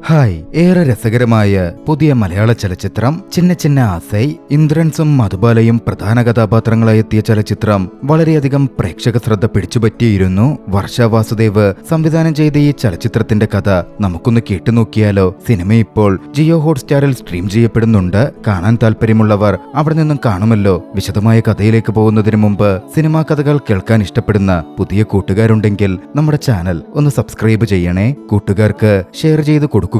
Hi, ഏറെ രസകരമായ പുതിയ മലയാള ചലച്ചിത്രം ചിന്ന ചിന്ന ആസൈ. ഇന്ദ്രൻസും മധുബാലയും പ്രധാന കഥാപാത്രങ്ങളായി എത്തിയ ചലച്ചിത്രം വളരെയധികം പ്രേക്ഷക ശ്രദ്ധ പിടിച്ചുപറ്റിയിരുന്നു. വർഷ വാസുദേവ് സംവിധാനം ചെയ്ത ഈ ചലച്ചിത്രത്തിന്റെ കഥ നമുക്കൊന്ന് കേട്ടുനോക്കിയാലോ? സിനിമ ഇപ്പോൾ ജിയോ ഹോട്ട്സ്റ്റാറിൽ സ്ട്രീം ചെയ്യപ്പെടുന്നുണ്ട്. കാണാൻ താല്പര്യമുള്ളവർ അവിടെ നിന്നും കാണുമല്ലോ. വിശദമായ കഥയിലേക്ക് പോകുന്നതിന് മുമ്പ് സിനിമാ കഥകൾ കേൾക്കാൻ ഇഷ്ടപ്പെടുന്ന പുതിയ കൂട്ടുകാരുണ്ടെങ്കിൽ നമ്മുടെ ചാനൽ ഒന്ന് സബ്സ്ക്രൈബ് ചെയ്യണേ. കൂട്ടുകാർക്ക് ഷെയർ ചെയ്ത് കൊടുക്കുകയും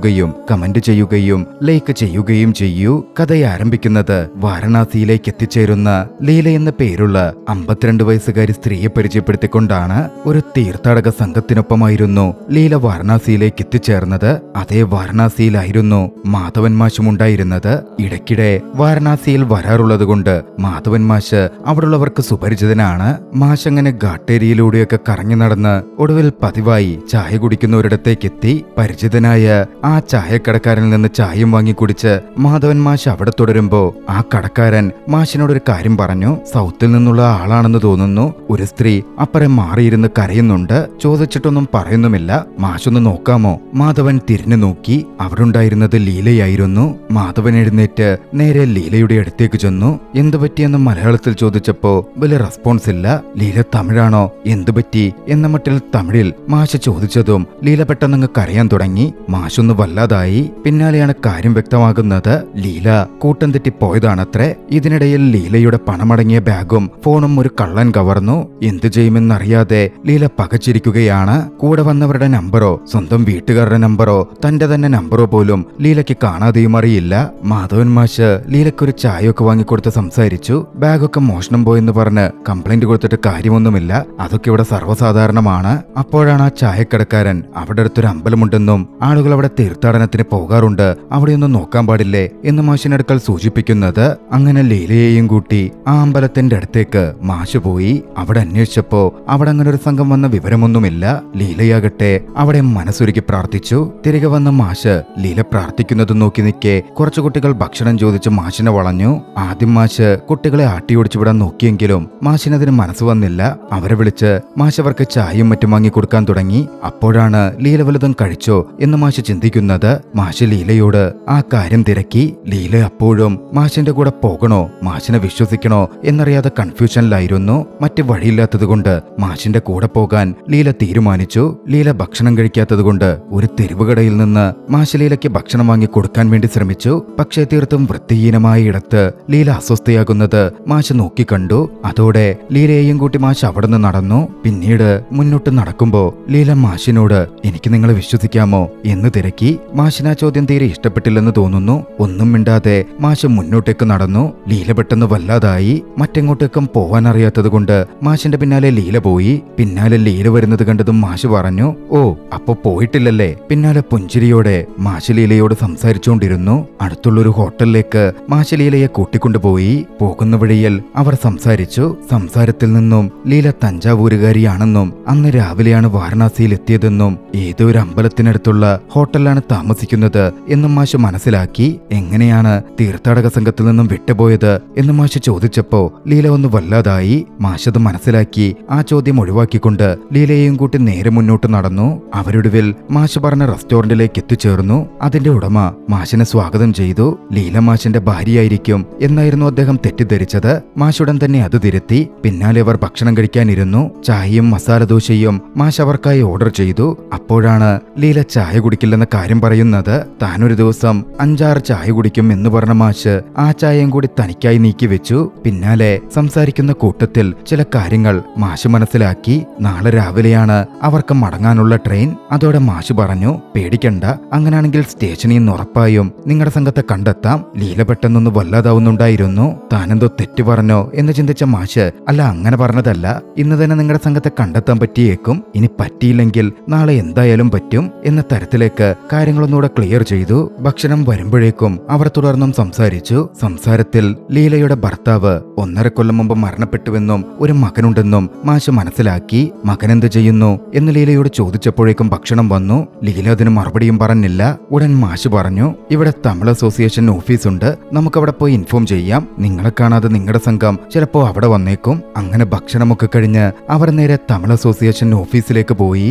കമന്റ് ചെയ്യുകയും ലൈക്ക് ചെയ്യുകയും ചെയ്യൂ. കഥ ആരംഭിക്കുന്നത് വാരണാസിയിലേക്ക് എത്തിച്ചേരുന്ന ലീല എന്ന പേരുള്ള 52 വയസ്സുകാരി സ്ത്രീയെ പരിചയപ്പെടുത്തിക്കൊണ്ടാണ്. ഒരു തീർത്ഥാടക സംഘത്തിനൊപ്പമായിരുന്നു ലീല വാരണാസിയിലേക്ക് എത്തിച്ചേർന്നത്. അതേ വാരണാസിയിലായിരുന്നു മാധവൻ മാഷും ഉണ്ടായിരുന്നത്. ഇടയ്ക്കിടെ വാരണാസിയിൽ വരാറുള്ളതുകൊണ്ട് മാധവൻ മാഷ് അവിടെയുള്ളവർക്ക് സുപരിചിതനാണ്. മാഷ് അങ്ങനെ ഘാട്ടേരിയിലൂടെയൊക്കെ കറങ്ങി നടന്ന് ഒടുവിൽ പതിവായി ചായ കുടിക്കുന്നവരിടത്തേക്ക് എത്തി. പരിചിതനായ ആ ചായക്കടക്കാരനിൽ നിന്ന് ചായയും വാങ്ങി കുടിച്ച് മാധവൻ മാഷ് അവിടെ തുടരുമ്പോ ആ കടക്കാരൻ മാഷിനോടൊരു കാര്യം പറഞ്ഞു. സൗത്തിൽ നിന്നുള്ള ആളാണെന്ന് തോന്നുന്നു. ഒരു സ്ത്രീ അപ്പറെ മാറിയിരുന്ന് കരയുന്നുണ്ട്. ചോദിച്ചിട്ടൊന്നും പറയുന്നുമില്ല. മാഷൊന്ന് നോക്കാമോ? മാധവൻ തിരിഞ്ഞു നോക്കി. അവിടെ ഉണ്ടായിരുന്നത് ലീലയായിരുന്നു. മാധവൻ എഴുന്നേറ്റ് നേരെ ലീലയുടെ അടുത്തേക്ക് ചെന്നു. എന്തു പറ്റിയെന്ന് മലയാളത്തിൽ ചോദിച്ചപ്പോ വലിയ റെസ്പോൺസ് ഇല്ല. ലീല തമിഴാണോ? എന്തു പറ്റി എന്ന മട്ടിൽ തമിഴിൽ മാഷ് ചോദിച്ചതും ലീല പെട്ടെന്നങ്ങ് കരയാൻ തുടങ്ങി. മാഷൊന്ന് വല്ലാതായി. പിന്നാലെയാണ് കാര്യം വ്യക്തമാകുന്നത്. ലീല കൂട്ടം തെറ്റി പോയതാണത്രേ. ഇതിനിടയിൽ ലീലയുടെ പണമടങ്ങിയ ബാഗും ഫോണും ഒരു കള്ളൻ കവർന്നു. എന്തു ചെയ്യുമെന്നറിയാതെ ലീല പകച്ചിരിക്കുകയാണ്. കൂടെ വന്നവരുടെ നമ്പറോ സ്വന്തം വീട്ടുകാരുടെ നമ്പറോ തന്റെ തന്നെ നമ്പറോ പോലും ലീലയ്ക്ക് കാണാതെയും അറിയില്ല. മാധവൻ മാഷ് ലീലയ്ക്കൊരു ചായയൊക്കെ വാങ്ങിക്കൊടുത്ത് സംസാരിച്ചു. ബാഗൊക്കെ മോഷണം പോയെന്ന് പറഞ്ഞ് കംപ്ലൈന്റ് കൊടുത്തിട്ട് കാര്യമൊന്നുമില്ല. അതൊക്കെ ഇവിടെ സർവ്വസാധാരണമാണ്. അപ്പോഴാണ് ആ ചായക്കടക്കാരൻ അവിടെ അടുത്തൊരു അമ്പലമുണ്ടെന്നും ആളുകൾ അവിടെ തീർത്ഥാടനത്തിന് പോകാറുണ്ട്, അവിടെയൊന്നും നോക്കാൻ പാടില്ലേ എന്ന് മാഷിനടുക്കൽ സൂചിപ്പിക്കുന്നത്. അങ്ങനെ ലീലയെയും കൂട്ടി ആ അമ്പലത്തിന്റെ അടുത്തേക്ക് മാഷ് പോയി. അവിടെ അന്വേഷിച്ചപ്പോ അവിടെ അങ്ങനെ ഒരു സംഘം വന്ന വിവരമൊന്നുമില്ല. ലീലയാകട്ടെ അവിടെ മനസ്സൊരുക്കി പ്രാർത്ഥിച്ചു. തിരികെ വന്ന മാഷ് ലീല പ്രാർത്ഥിക്കുന്നത് നോക്കി നിൽക്കെ കുറച്ചു കുട്ടികൾ ഭക്ഷണം ചോദിച്ച് മാഷിനെ വളഞ്ഞു. ആദ്യം മാഷ് കുട്ടികളെ ആട്ടിയോടിച്ചു വിടാൻ നോക്കിയെങ്കിലും മാഷിനതിന് മനസ്സ് വന്നില്ല. അവരെ വിളിച്ച് മാഷ് അവർക്ക് ചായയും മറ്റും വാങ്ങി കൊടുക്കാൻ തുടങ്ങി. അപ്പോഴാണ് ലീല വലുതും കഴിച്ചോ എന്ന് മാഷ് ചിന്തിക്കുന്നത്. മാഷ് ലീലയോട് ആ കാര്യം തിരക്കി. ലീല അപ്പോഴും മാഷിന്റെ കൂടെ പോകണോ മാഷിനെ വിശ്വസിക്കണോ എന്നറിയാതെ കൺഫ്യൂഷനിലായിരുന്നു. മറ്റ് വഴിയില്ലാത്തതുകൊണ്ട് മാഷിന്റെ കൂടെ പോകാൻ ലീല തീരുമാനിച്ചു. ലീല ഭക്ഷണം കഴിക്കാത്തതുകൊണ്ട് ഒരു തെരുവുകടയിൽ നിന്ന് മാഷ് ലീലയ്ക്ക് ഭക്ഷണം വാങ്ങി കൊടുക്കാൻ വേണ്ടി ശ്രമിച്ചു. പക്ഷേ തീർത്തും വൃത്തിഹീനമായ ഇടത്ത് ലീല അസ്വസ്ഥയാകുന്നത് മാഷ് നോക്കിക്കണ്ടു. അതോടെ ലീലയെയും കൂട്ടി മാഷ് അവിടെ നിന്ന് നടന്നു. പിന്നീട് മുന്നോട്ട് നടക്കുമ്പോ ലീല മാഷിനോട് എനിക്ക് നിങ്ങളെ വിശ്വസിക്കാമോ എന്ന് തിരക്കി. മാഷിന് ആ ചോദ്യം തീരെ ഇഷ്ടപ്പെട്ടില്ലെന്ന് തോന്നുന്നു. ഒന്നും മിണ്ടാതെ മാഷ് മുന്നോട്ടേക്ക് നടന്നു. ലീല പെട്ടെന്ന് വല്ലാതായി. മറ്റെങ്ങോട്ടേക്കും പോവാൻ അറിയാത്തത് കൊണ്ട് മാഷിന്റെ പിന്നാലെ ലീല പോയി. പിന്നാലെ ലീല വരുന്നത് കണ്ടതും മാഷ് പറഞ്ഞു, ഓ അപ്പൊ പോയിട്ടില്ലല്ലേ? പിന്നാലെ പുഞ്ചിരിയോടെ മാഷ് ലീലയോട് സംസാരിച്ചുകൊണ്ടിരുന്നു. അടുത്തുള്ളൊരു ഹോട്ടലിലേക്ക് മാഷ് ലീലയെ കൂട്ടിക്കൊണ്ടുപോയി. പോകുന്ന വഴിയിൽ അവർ സംസാരിച്ചു. സംസാരത്തിൽ നിന്നും ലീല തഞ്ചാവൂരുകാരിയാണെന്നും അന്ന് രാവിലെയാണ് വാരണാസിയിൽ എത്തിയതെന്നും ഏതോ ഒരു അമ്പലത്തിനടുത്തുള്ള ഹോട്ടലിലാണ് താമസിക്കുന്നത് എന്നും മാഷ് മനസ്സിലാക്കി. എങ്ങനെയാണ് തീർത്ഥാടക സംഘത്തിൽ നിന്നും വിട്ടുപോയത് എന്ന് മാഷ് ചോദിച്ചപ്പോ ലീല ഒന്ന് വല്ലാതായി. മാഷ് അത് മനസ്സിലാക്കി ആ ചോദ്യം ഒഴിവാക്കിക്കൊണ്ട് ലീലയെയും കൂട്ടി നേരെ മുന്നോട്ട് നടന്നു. അവരൊടുവിൽ മാഷ് പറഞ്ഞ റെസ്റ്റോറന്റിലേക്ക് എത്തിച്ചേർന്നു. അതിന്റെ ഉടമ മാഷിനെ സ്വാഗതം ചെയ്തു. ലീല മാഷിന്റെ ഭാര്യയായിരിക്കും എന്നായിരുന്നു അദ്ദേഹം തെറ്റിദ്ധരിച്ചത്. മാഷുടൻ തന്നെ അത് തിരുത്തി. പിന്നാലെ അവർ ഭക്ഷണം കഴിക്കാനിരുന്നു. ചായയും മസാല ദോശയും മാഷ് അവർക്കായി ഓർഡർ ചെയ്തു. അപ്പോഴാണ് ലീല ചായ കുടിക്കില്ലെന്ന കാര്യം പറയുന്നത്. താനൊരു ദിവസം 5-6 ചായ കുടിക്കും എന്ന് പറഞ്ഞ മാഷ് ആ ചായയും കൂടി തനിക്കായി നീക്കി വെച്ചു. പിന്നാലെ സംസാരിക്കുന്ന കൂട്ടത്തിൽ ചില കാര്യങ്ങൾ മാഷ് മനസ്സിലാക്കി. നാളെ രാവിലെയാണ് അവർക്ക് മടങ്ങാനുള്ള ട്രെയിൻ. അതോടെ മാഷ് പറഞ്ഞു, പേടിക്കണ്ട, അങ്ങനാണെങ്കിൽ സ്റ്റേഷനിൽ നിന്ന് ഉറപ്പായും നിങ്ങളുടെ സംഘത്തെ കണ്ടെത്താം. ലീല പെട്ടെന്നൊന്ന് വല്ലാതാവുന്നുണ്ടായിരുന്നു. താനെന്തോ തെറ്റു പറഞ്ഞോ എന്ന് ചിന്തിച്ച മാഷ്, അല്ല അങ്ങനെ പറഞ്ഞതല്ല, ഇന്ന് തന്നെ നിങ്ങളുടെ സംഘത്തെ കണ്ടെത്താൻ പറ്റിയേക്കും. ഇനി പറ്റിയില്ലെങ്കിൽ നാളെ എന്തായാലും പറ്റും എന്ന തരത്തിലേക്ക് കാര്യങ്ങളൊന്നുകൂടെ ക്ലിയർ ചെയ്തു. ഭക്ഷണം വരുമ്പോഴേക്കും അവർ തുടർന്നും സംസാരിച്ചു. സംസാരത്തിൽ ലീലയുടെ ഭർത്താവ് 1.5 കൊല്ലം മുമ്പ് മരണപ്പെട്ടുവെന്നും ഒരു മകനുണ്ടെന്നും മാഷ് മനസ്സിലാക്കി. മകനെന്ത് ചെയ്യുന്നു എന്ന് ലീലയോട് ചോദിച്ചപ്പോഴേക്കും ഭക്ഷണം വന്നു. ലീല അതിന് മറുപടിയും പറഞ്ഞില്ല. ഉടൻ മാഷ് പറഞ്ഞു, ഇവിടെ തമിഴ് അസോസിയേഷൻ ഓഫീസുണ്ട്, നമുക്കവിടെ പോയി ഇൻഫോം ചെയ്യാം. നിങ്ങളെ കാണാതെ നിങ്ങളുടെ സംഘം ചിലപ്പോ അവിടെ വന്നേക്കും. അങ്ങനെ ഭക്ഷണമൊക്കെ കഴിഞ്ഞ് അവർ നേരെ തമിഴ് അസോസിയേഷൻ ഓഫീസിലേക്ക് പോയി.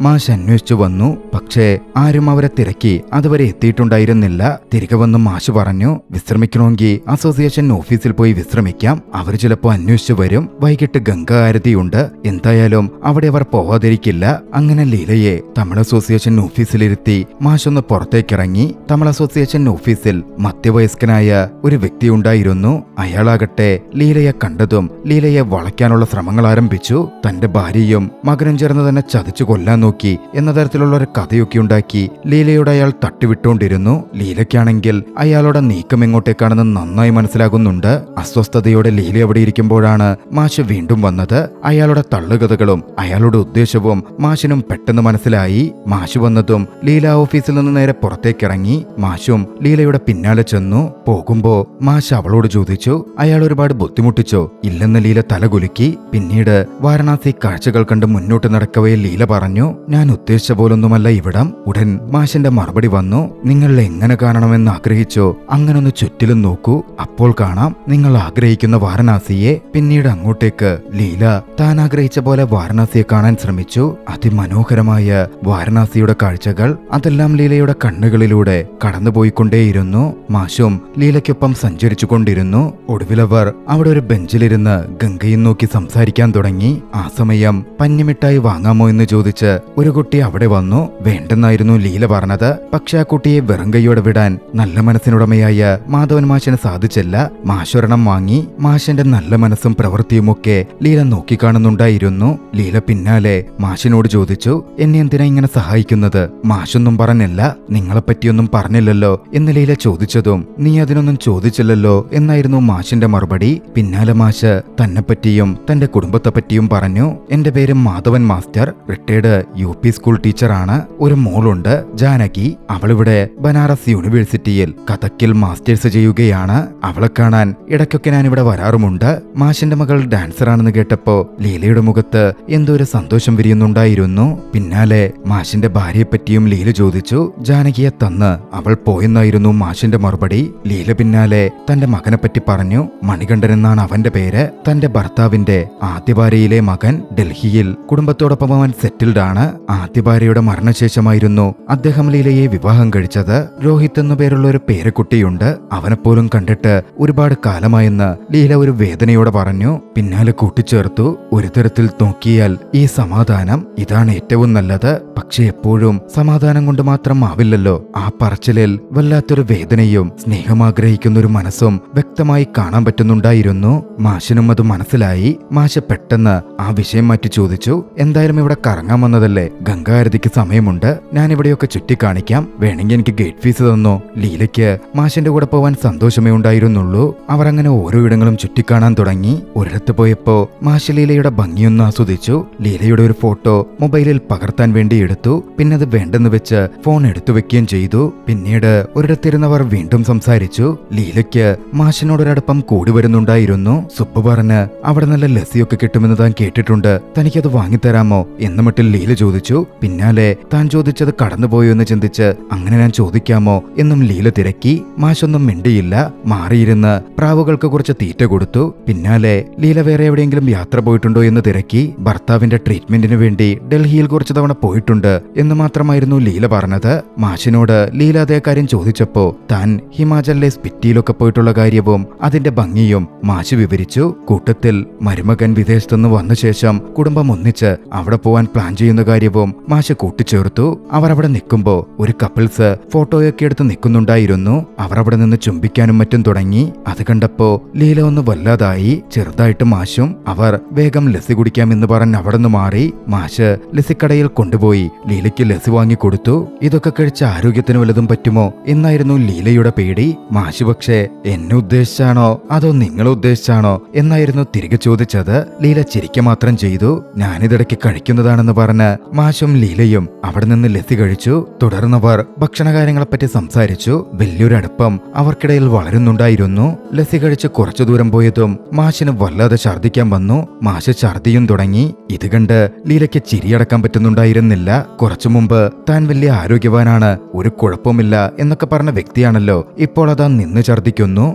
മാഷ് അന്വേഷിച്ചു വന്നു. പക്ഷേ ആരും അവരെ തിരക്കി അതുവരെ എത്തിയിട്ടുണ്ടായിരുന്നില്ല. തിരികെ വന്ന് മാഷ് പറഞ്ഞു, വിശ്രമിക്കണമെങ്കിൽ അസോസിയേഷൻ ഓഫീസിൽ പോയി വിശ്രമിക്കാം, അവർ ചിലപ്പോൾ അന്വേഷിച്ചു വരും. വൈകിട്ട് ഗംഗാ ആരതിയുണ്ട്, എന്തായാലും അവിടെ അവർ പോവാതിരിക്കില്ല. അങ്ങനെ ലീലയെ തമിഴ് അസോസിയേഷൻ ഓഫീസിലിരുത്തി മാഷൊന്ന് പുറത്തേക്കിറങ്ങി. തമിഴ് അസോസിയേഷൻ ഓഫീസിൽ മധ്യവയസ്കനായ ഒരു വ്യക്തി ഉണ്ടായിരുന്നു. അയാളാകട്ടെ ലീലയെ കണ്ടതും ലീലയെ വളയ്ക്കാനുള്ള ശ്രമങ്ങൾ ആരംഭിച്ചു. തന്റെ ഭാര്യയും മകനും ചേർന്ന് തന്നെ ചതിച്ചു കൊല്ലാൻ നോക്കി എന്ന തരത്തിലുള്ള ഒരു കഥയൊക്കെ ഉണ്ടാക്കി ലീലയോട് അയാൾ തട്ടിവിട്ടുകൊണ്ടിരുന്നു. ലീലയ്ക്കാണെങ്കിൽ അയാളുടെ നീക്കം എങ്ങോട്ടേക്കാണെന്ന് നന്നായി മനസ്സിലാകുന്നുണ്ട്. അസ്വസ്ഥതയോടെ ലീല അവിടെ ഇരിക്കുമ്പോഴാണ് മാഷ് വീണ്ടും വന്നത്. അയാളുടെ തള്ളുകഥകളും അയാളുടെ ഉദ്ദേശവും മാഷിനും പെട്ടെന്ന് മനസ്സിലായി. മാഷ് വന്നതും ലീല ഓഫീസിൽ നിന്ന് നേരെ പുറത്തേക്കിറങ്ങി. മാഷും ലീലയുടെ പിന്നാലെ ചെന്നു. പോകുമ്പോ മാഷ് അവളോട് ചോദിച്ചു, അയാൾ ഒരുപാട് ബുദ്ധിമുട്ടിച്ചോ? ഇല്ലെന്ന് ലീല തലകുലുക്കി. പിന്നീട് വാരണാസി കാഴ്ചകൾ കണ്ട് മുന്നോട്ട് നടക്കവേ ലീല പറഞ്ഞു, ഞാൻ ഉദ്ദേശിച്ച പോലൊന്നുമല്ല ഇവിടം. ഉടൻ മാഷിന്റെ മറുപടി വന്നു, നിങ്ങൾ എങ്ങനെ കാണണമെന്ന് ആഗ്രഹിച്ചോ അങ്ങനൊന്ന് ചുറ്റിലും നോക്കൂ, അപ്പോൾ കാണാം നിങ്ങൾ ആഗ്രഹിക്കുന്ന വാരണാസിയെ. പിന്നീട് അങ്ങോട്ടേക്ക് ലീല താൻ ആഗ്രഹിച്ച പോലെ വാരണാസിയെ കാണാൻ ശ്രമിച്ചു. അതിമനോഹരമായ വാരണാസിയുടെ കാഴ്ചകൾ അതെല്ലാം ലീലയുടെ കണ്ണുകളിലൂടെ കടന്നുപോയിക്കൊണ്ടേയിരുന്നു. മാഷും ലീലയ്ക്കൊപ്പം സഞ്ചരിച്ചു കൊണ്ടിരുന്നു. ഒടുവിലവർ അവിടെ ഒരു ബെഞ്ചിലിരുന്ന് ഗംഗയും നോക്കി സംസാരിക്കാൻ തുടങ്ങി. ആ സമയം പഞ്ഞിമിഠായി വാങ്ങാമോ എന്ന് ചോദിച്ച് ഒരു കുട്ടി അവിടെ വന്നു. വേണ്ടെന്നായിരുന്നു ലീല പറഞ്ഞത്. പക്ഷെ ആ കുട്ടിയെ വെറും കൈയോടെ വിടാൻ നല്ല മനസ്സിനുടമയായ മാധവൻ മാഷിന് സാധിച്ചില്ല. മാഷൊരെണ്ണം വാങ്ങി. മാഷിന്റെ നല്ല മനസ്സും പ്രവൃത്തിയുമൊക്കെ ലീല നോക്കിക്കാണുന്നുണ്ടായിരുന്നു. ലീല പിന്നാലെ മാഷിനോട് ചോദിച്ചു, എന്നെ എന്തിനാ ഇങ്ങനെ സഹായിക്കുന്നത്? മാഷൊന്നും പറഞ്ഞില്ല. നിങ്ങളെപ്പറ്റിയൊന്നും പറഞ്ഞില്ലല്ലോ എന്ന് ലീല ചോദിച്ചതും, നീ അതിനൊന്നും ചോദിച്ചില്ലല്ലോ എന്നായിരുന്നു മാഷിന്റെ മറുപടി. പിന്നാലെ മാഷ് തന്നെപ്പറ്റിയും തന്റെ കുടുംബത്തെപ്പറ്റിയും പറഞ്ഞു. എന്റെ പേര് Madhavan master, retired UP school ടീച്ചറാണ്. ഒരു മോളുണ്ട്, ജാനകി. അവളിവിടെ ബനാറസ് യൂണിവേഴ്സിറ്റിയിൽ കഥക്കിൽ മാസ്റ്റേഴ്സ് ചെയ്യുകയാണ്. അവളെ കാണാൻ ഇടയ്ക്കൊക്കെ ഞാൻ ഇവിടെ വരാറുമുണ്ട്. മാഷിന്റെ മകൾ ഡാൻസറാണെന്ന് കേട്ടപ്പോ ലീലയുടെ മുഖത്ത് എന്തോ ഒരു സന്തോഷം വിരിയുന്നുണ്ടായിരുന്നു. പിന്നാലെ മാഷിന്റെ ഭാര്യയെപ്പറ്റിയും ലീല ചോദിച്ചു. ജാനകിയെ തന്ന് അവൾ പോയെന്നായിരുന്നു മാഷിന്റെ മറുപടി. ലീല പിന്നാലെ തന്റെ മകനെ പറ്റി പറഞ്ഞു. മണികണ്ഠൻ എന്നാണ് അവന്റെ പേര്. തന്റെ ഭർത്താവിന്റെ ആദ്യ ഭാര്യയിലെ മകൻ. ഡൽഹിയിൽ കുടുംബത്തോടൊപ്പം അവൻ സെറ്റിൽഡ് ആണ്. ആദ്യ ഭാര്യയുടെ മരണശേഷമായിരുന്നു അദ്ദേഹം ലീലയെ വിവാഹം കഴിച്ചത്. രോഹിത് എന്നു പേരുള്ള ഒരു പേരക്കുട്ടിയുണ്ട്. അവനെപ്പോലും കണ്ടിട്ട് ഒരുപാട് കാലമായെന്ന് ലീല ഒരു വേദനയോടെ പറഞ്ഞു. പിന്നാലെ കൂട്ടിച്ചേർത്തു, ഒരു തരത്തിൽ നോക്കിയാൽ ഈ സമാധാനം ഇതാണ് ഏറ്റവും നല്ലത്. പക്ഷെ എപ്പോഴും സമാധാനം കൊണ്ട് മാത്രം ആവില്ലല്ലോ. ആ പറച്ചിലിൽ വല്ലാത്തൊരു വേദനയും സ്നേഹമാഗ്രഹിക്കുന്ന ഒരു മനസ്സും വ്യക്തമായി കാണാൻ പറ്റുന്നുണ്ടായിരുന്നു. മാഷിനും അത് മനസ്സിലായി. മാഷ് പെട്ടെന്ന് ആ വിഷയം മാറ്റി ചോദിച്ചു, എന്തായാലും ഇവിടെ കറങ്ങാൻ വന്നതല്ലേ, ഗംഗാരതിക്ക് സമയമുണ്ട്, ഞാൻ ഇവിടെയൊക്കെ ചുറ്റിക്കാണിക്കാം, വേണമെങ്കിൽ എനിക്ക് ഗേറ്റ് ഫീസ് തന്നോ? ലീലയ്ക്ക് മാഷിന്റെ കൂടെ പോവാൻ സന്തോഷമേ ഉണ്ടായിരുന്നുള്ളൂ. അവർ അങ്ങനെ ഓരോ ഇടങ്ങളും ചുറ്റിക്കാണാൻ തുടങ്ങി. ഒരിടത്ത് പോയപ്പോ മാഷ് ലീലയുടെ ഭംഗിയൊന്ന് ആസ്വദിച്ചു. ലീലയുടെ ഒരു ഫോട്ടോ മൊബൈലിൽ പകർത്താൻ വേണ്ടി എടുത്തു. പിന്നെ അത് വേണ്ടെന്ന് വെച്ച് ഫോൺ എടുത്തു വെക്കുകയും ചെയ്തു. പിന്നീട് ഒരിടത്തിരുന്നവർ വീണ്ടും സംസാരിച്ചു. ലീലയ്ക്ക് മാഷിനോടൊരടുപ്പം കൂടി വരുന്നുണ്ടായിരുന്നു. സുബ്ബു പറഞ്ഞ് അവിടെ നല്ല ലസ്സിയൊക്കെ കിട്ടുമെന്ന് താൻ കേട്ടിട്ടുണ്ട്, തനിക്കത് വാങ്ങിത്തരാമോ എന്ന മട്ടിൽ ലീല ചോദിച്ചു. പിന്നാലെ താൻ ചോദിച്ചത് കടന്നുപോയോ എന്ന് ചിന്തിച്ച് അങ്ങനെ ഞാൻ ചോദിക്കാമോ എന്നും ലീല തിരക്കി. മാഷൊന്നും മിണ്ടിയില്ല. മാറിയിരുന്ന് പ്രാവുകൾക്ക് കുറച്ച് തീറ്റ കൊടുത്തു. പിന്നാലെ ലീല വേറെ എവിടെയെങ്കിലും യാത്ര പോയിട്ടുണ്ടോ എന്ന് തിരക്കി. ഭർത്താവിന്റെ ട്രീറ്റ്മെന്റിന് വേണ്ടി ഡൽഹിയിൽ കുറച്ചു തവണ പോയിട്ടുണ്ട് എന്ന് മാത്രമായിരുന്നു ലീല പറഞ്ഞത്. മാഷിനോട് ലീല അതേ കാര്യം ചോദിച്ചപ്പോ താൻ ഹിമാചലിലെ സ്പിറ്റിയിലൊക്കെ പോയിട്ടുള്ള കാര്യവും അതിന്റെ ഭംഗിയും മാഷ് വിവരിച്ചു. കൂട്ടത്തിൽ മരുമകൻ വിദേശത്തുനിന്ന് വന്ന ശേഷം കുടുംബം ഒന്നിച്ച് അവിടെ പോവാൻ പ്ലാൻ ചെയ്യുന്ന കാര്യവും മാഷ് കൂട്ടിച്ചേർത്തു. അവർ അവിടെ നിൽക്കുമ്പോ ഒരു കപ്പിൾസ് ഫോട്ടോയൊക്കെ എടുത്ത് നിൽക്കുന്നുണ്ടായിരുന്നു. അവർ അവിടെ നിന്ന് ചുംബിക്കാനും മറ്റും തുടങ്ങി. അത് കണ്ടപ്പോ ലീല ഒന്ന് വല്ലാതായി. ചെറുതായിട്ട് മാഷും അവർ വേഗം ലസ്സി കുടിക്കാമെന്ന് പറഞ്ഞ് അവിടെ നിന്ന് മാറി. മാഷ് ലസ്സിക്കടയിൽ കൊണ്ടുപോയി ലീലയ്ക്ക് ലസ്സി വാങ്ങിക്കൊടുത്തു. ഇതൊക്കെ കഴിച്ച് ആരോഗ്യത്തിന് വല്ലതും പറ്റുമോ എന്നായിരുന്നു ലീലയുടെ പേടി. മാഷ് പക്ഷേ എന്നെ ഉദ്ദേശിച്ചാണോ അതോ നിങ്ങളെ ഉദ്ദേശിച്ചാണോ എന്നായിരുന്നു തിരികെ ചോദിച്ചത്. ലീല ചിരിക്ക മാത്രം ചെയ്തു. ഞാനിതിടയ്ക്ക് കഴിക്കുന്നതാണെന്ന് പറഞ്ഞ് മാഷും ലീലയും അവിടെ നിന്ന് ലസ്സി കഴിച്ചു. തുടർന്നവർ ഭക്ഷണകാര്യങ്ങളെപ്പറ്റി സംസാരിച്ചു. വലിയൊരടുപ്പം അവർക്കിടയിൽ വളരുന്നുണ്ടായിരുന്നു. ലസ്സി കഴിച്ച് കുറച്ചു ദൂരം പോയതും മാഷിന് വല്ലാതെ ഛർദ്ദിക്കാൻ വന്നു. മാഷ് ഛർദ്ദിയും തുടങ്ങി. ഇത് കണ്ട് ലീലയ്ക്ക് ചിരിയടക്കാൻ പറ്റുന്നുണ്ടായിരുന്നില്ല. കുറച്ചു മുമ്പ് താൻ വലിയ ആരോഗ്യവാനാണ്, ഒരു കുഴപ്പമില്ല എന്നൊക്കെ പറഞ്ഞ വ്യക്തിയാണല്ലോ ഇപ്പോൾ അതാ നിന്ന് ഛർദ്ദിക്കുന്നു.